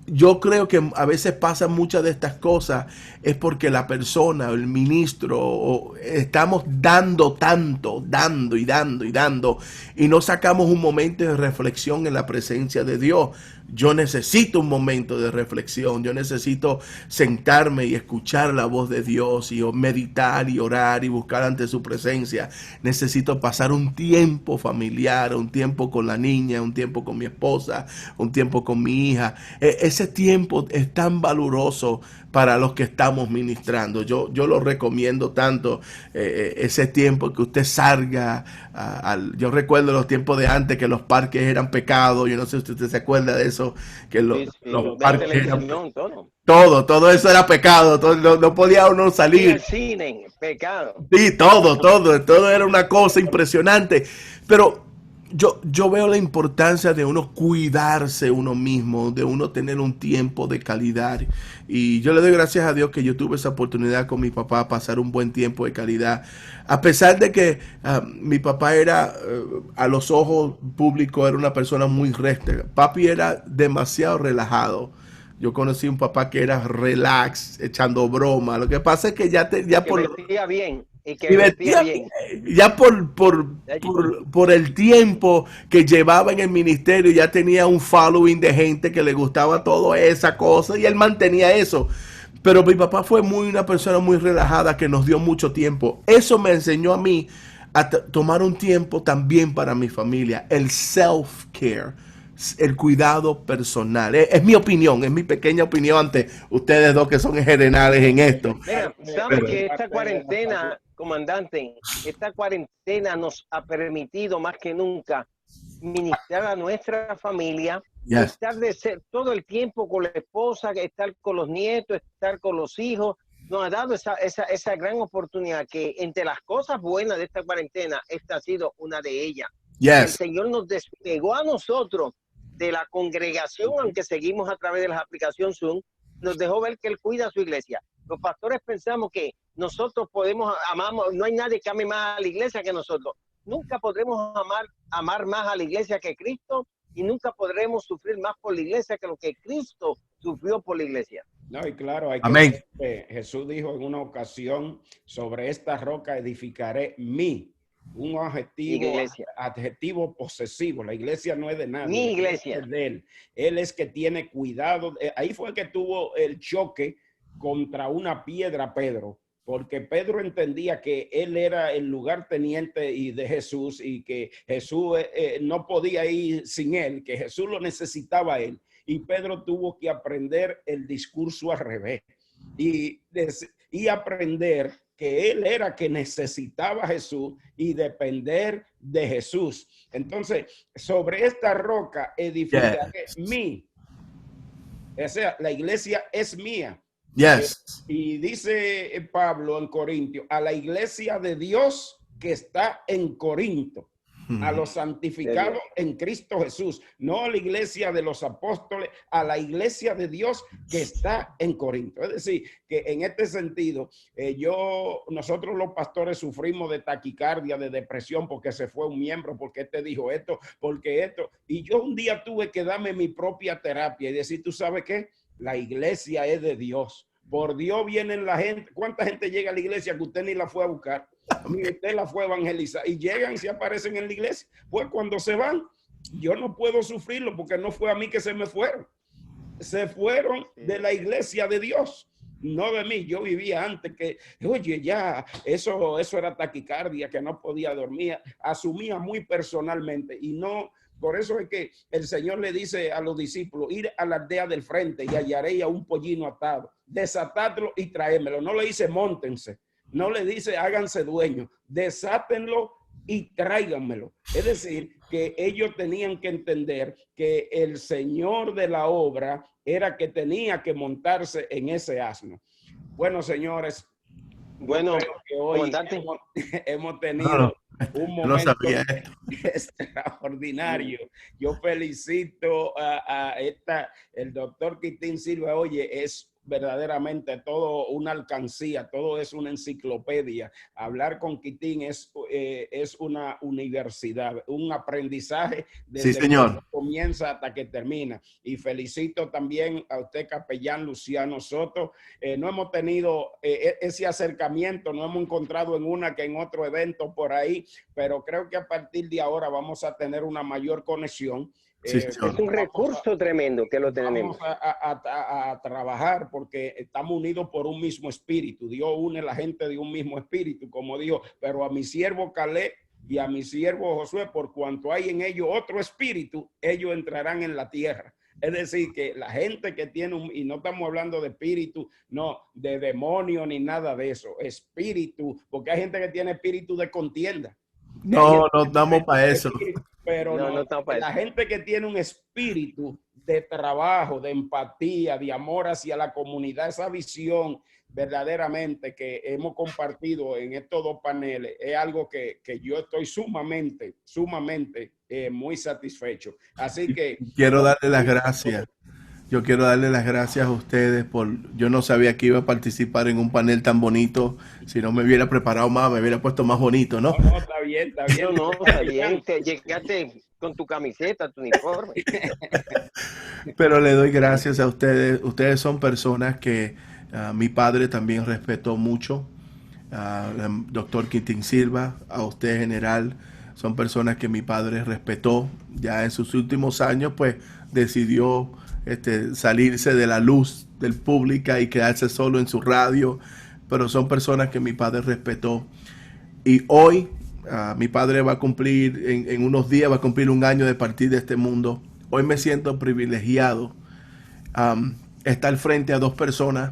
yo creo que a veces pasan muchas de estas cosas es porque la persona, el ministro, estamos dando tanto, dando y dando y dando, y no sacamos un momento de reflexión en la presencia de Dios. Yo necesito un momento de reflexión, yo necesito sentarme y escuchar la voz de Dios y meditar y orar y buscar ante su presencia. Necesito pasar un tiempo familiar, un tiempo con la niña, un tiempo con mi esposa, un tiempo con mi hija. Ese tiempo es tan valioso para los que estamos ministrando. Yo lo recomiendo tanto, ese tiempo que usted salga. Yo recuerdo los tiempos de antes que los parques eran pecados. Yo no sé si usted se acuerda de eso, que los parques eran todo eso era pecado. No podía uno salir. El cine, pecado. Sí, todo era una cosa impresionante. Pero yo veo la importancia de uno cuidarse uno mismo, de uno tener un tiempo de calidad. Y yo le doy gracias a Dios que yo tuve esa oportunidad con mi papá, pasar un buen tiempo de calidad. A pesar de que mi papá era, a los ojos públicos, era una persona muy recta. Papi era demasiado relajado. Yo conocí un papá que era relax, echando broma. Lo que pasa es que ya vestía bien. Y que vestía bien. Ya por el tiempo que llevaba en el ministerio, ya tenía un following de gente que le gustaba toda esa cosa y él mantenía eso. Pero mi papá fue una persona muy relajada que nos dio mucho tiempo. Eso me enseñó a mí a tomar un tiempo también para mi familia, el self-care, el cuidado personal. Es mi opinión, es mi pequeña opinión ante ustedes dos que son generales en esto. Mira, ¿sabes que esta cuarentena, comandante, esta cuarentena nos ha permitido más que nunca ministrar a nuestra familia, estar todo el tiempo con la esposa, estar con los nietos, estar con los hijos? Nos ha dado esa gran oportunidad que entre las cosas buenas de esta cuarentena, esta ha sido una de ellas. El Señor nos despegó a nosotros de la congregación, aunque seguimos a través de las aplicaciones Zoom, nos dejó ver que Él cuida a su iglesia. Los pastores pensamos que nosotros amamos, no hay nadie que ame más a la iglesia que nosotros. Nunca podremos amar más a la iglesia que Cristo, y nunca podremos sufrir más por la iglesia que lo que Cristo sufrió por la iglesia. No, y claro, hay que Amén. ver que Jesús dijo en una ocasión: sobre esta roca edificaré un adjetivo posesivo. La iglesia no es de nadie. Mi iglesia es de él. Él es que tiene cuidado. Ahí fue que tuvo el choque contra una piedra Pedro, porque Pedro entendía que él era el lugarteniente de Jesús y que Jesús no podía ir sin él, que Jesús lo necesitaba a él. Y Pedro tuvo que aprender el discurso al revés y aprender que él era que necesitaba a Jesús y depender de Jesús. Entonces, sobre esta roca edificaré o sea, la iglesia es mía. Y dice Pablo en Corintios, a la iglesia de Dios que está en Corinto, a los santificados en Cristo Jesús, no a la iglesia de los apóstoles, a la iglesia de Dios que está en Corinto. Es decir, que en este sentido, nosotros los pastores sufrimos de taquicardia, de depresión, porque se fue un miembro, porque este dijo esto, porque esto. Y yo un día tuve que darme mi propia terapia y decir, ¿tú sabes qué? La iglesia es de Dios. Por Dios vienen la gente. ¿Cuánta gente llega a la iglesia que usted ni la fue a buscar? Ni usted la fue a evangelizar. Y llegan y se aparecen en la iglesia. Pues cuando se van, yo no puedo sufrirlo porque no fue a mí que se me fueron. Se fueron de la iglesia de Dios, no de mí. Yo vivía antes que, oye, ya, eso era taquicardia, que no podía dormir. Asumía muy personalmente y no. Por eso es que el Señor le dice a los discípulos, ir a la aldea del frente y hallaréis a un pollino atado. desatadlo y traémelo. No le dice móntense, no le dice háganse dueños, desátenlo y tráiganmelo. Es decir, que ellos tenían que entender que el señor de la obra era que tenía que montarse en ese asno. Bueno, señores, Bueno, que hoy hemos tenido un momento extraordinario. Yo felicito el doctor Quitín Silva. Oye, es verdaderamente todo una alcancía, todo es una enciclopedia. Hablar con Quitín es una universidad, un aprendizaje desde que comienza hasta que termina. Y felicito también a usted, capellán Luciano Soto. No hemos tenido ese acercamiento, no hemos encontrado en una que en otro evento por ahí, pero creo que a partir de ahora vamos a tener una mayor conexión. Es un recurso tremendo que lo tenemos. Vamos a trabajar porque estamos unidos por un mismo espíritu. Dios une a la gente de un mismo espíritu, como dijo, pero a mi siervo Caleb y a mi siervo Josué, por cuanto hay en ellos otro espíritu, ellos entrarán en la tierra. Es decir, que la gente que tiene, y no estamos hablando de espíritu, no, de demonio ni nada de eso, espíritu, porque hay gente que tiene espíritu de contienda. No, no estamos para eso. Pero no, la gente que tiene un espíritu de trabajo, de empatía, de amor hacia la comunidad, esa visión verdaderamente que hemos compartido en estos dos paneles, es algo que yo estoy sumamente muy satisfecho. Así que quiero darle las gracias. Yo quiero darle las gracias a ustedes yo no sabía que iba a participar en un panel tan bonito. Si no me hubiera preparado más, me hubiera puesto más bonito, ¿no? No, está bien, está bien. No, está bien. Llegaste con tu camiseta, tu uniforme. Pero le doy gracias a ustedes. Ustedes son personas que mi padre también respetó mucho. Doctor Quitín Silva, a usted, general, son personas que mi padre respetó. Ya en sus últimos años, pues, decidió salirse de la luz del público y quedarse solo en su radio, pero son personas que mi padre respetó. Y hoy mi padre va a cumplir, en unos días va a cumplir 1 año de partir de este mundo. Hoy me siento privilegiado estar frente a 2 personas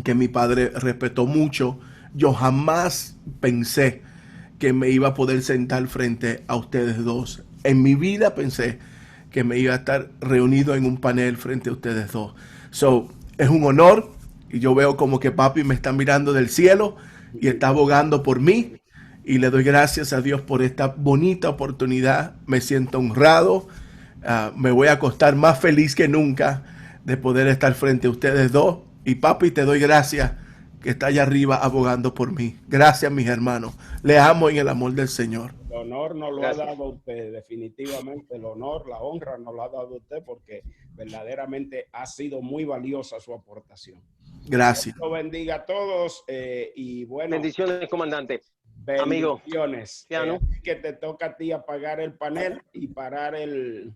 que mi padre respetó mucho. Yo jamás pensé que me iba a poder sentar frente a ustedes dos. En mi vida pensé que me iba a estar reunido en un panel frente a ustedes dos. So, es un honor, y yo veo como que papi me está mirando del cielo y está abogando por mí, y le doy gracias a Dios por esta bonita oportunidad. Me siento honrado. Me voy a acostar más feliz que nunca de poder estar frente a ustedes dos. Y papi, te doy gracias que está allá arriba abogando por mí. Gracias, mis hermanos. Le amo en el amor del Señor. El honor nos lo ha dado usted, definitivamente. El honor, la honra nos lo ha dado usted, porque verdaderamente ha sido muy valiosa su aportación. Gracias. Dios lo bendiga a todos y bueno. Bendiciones, comandante. Bendiciones. Amigo. Que te toca a ti apagar el panel y parar el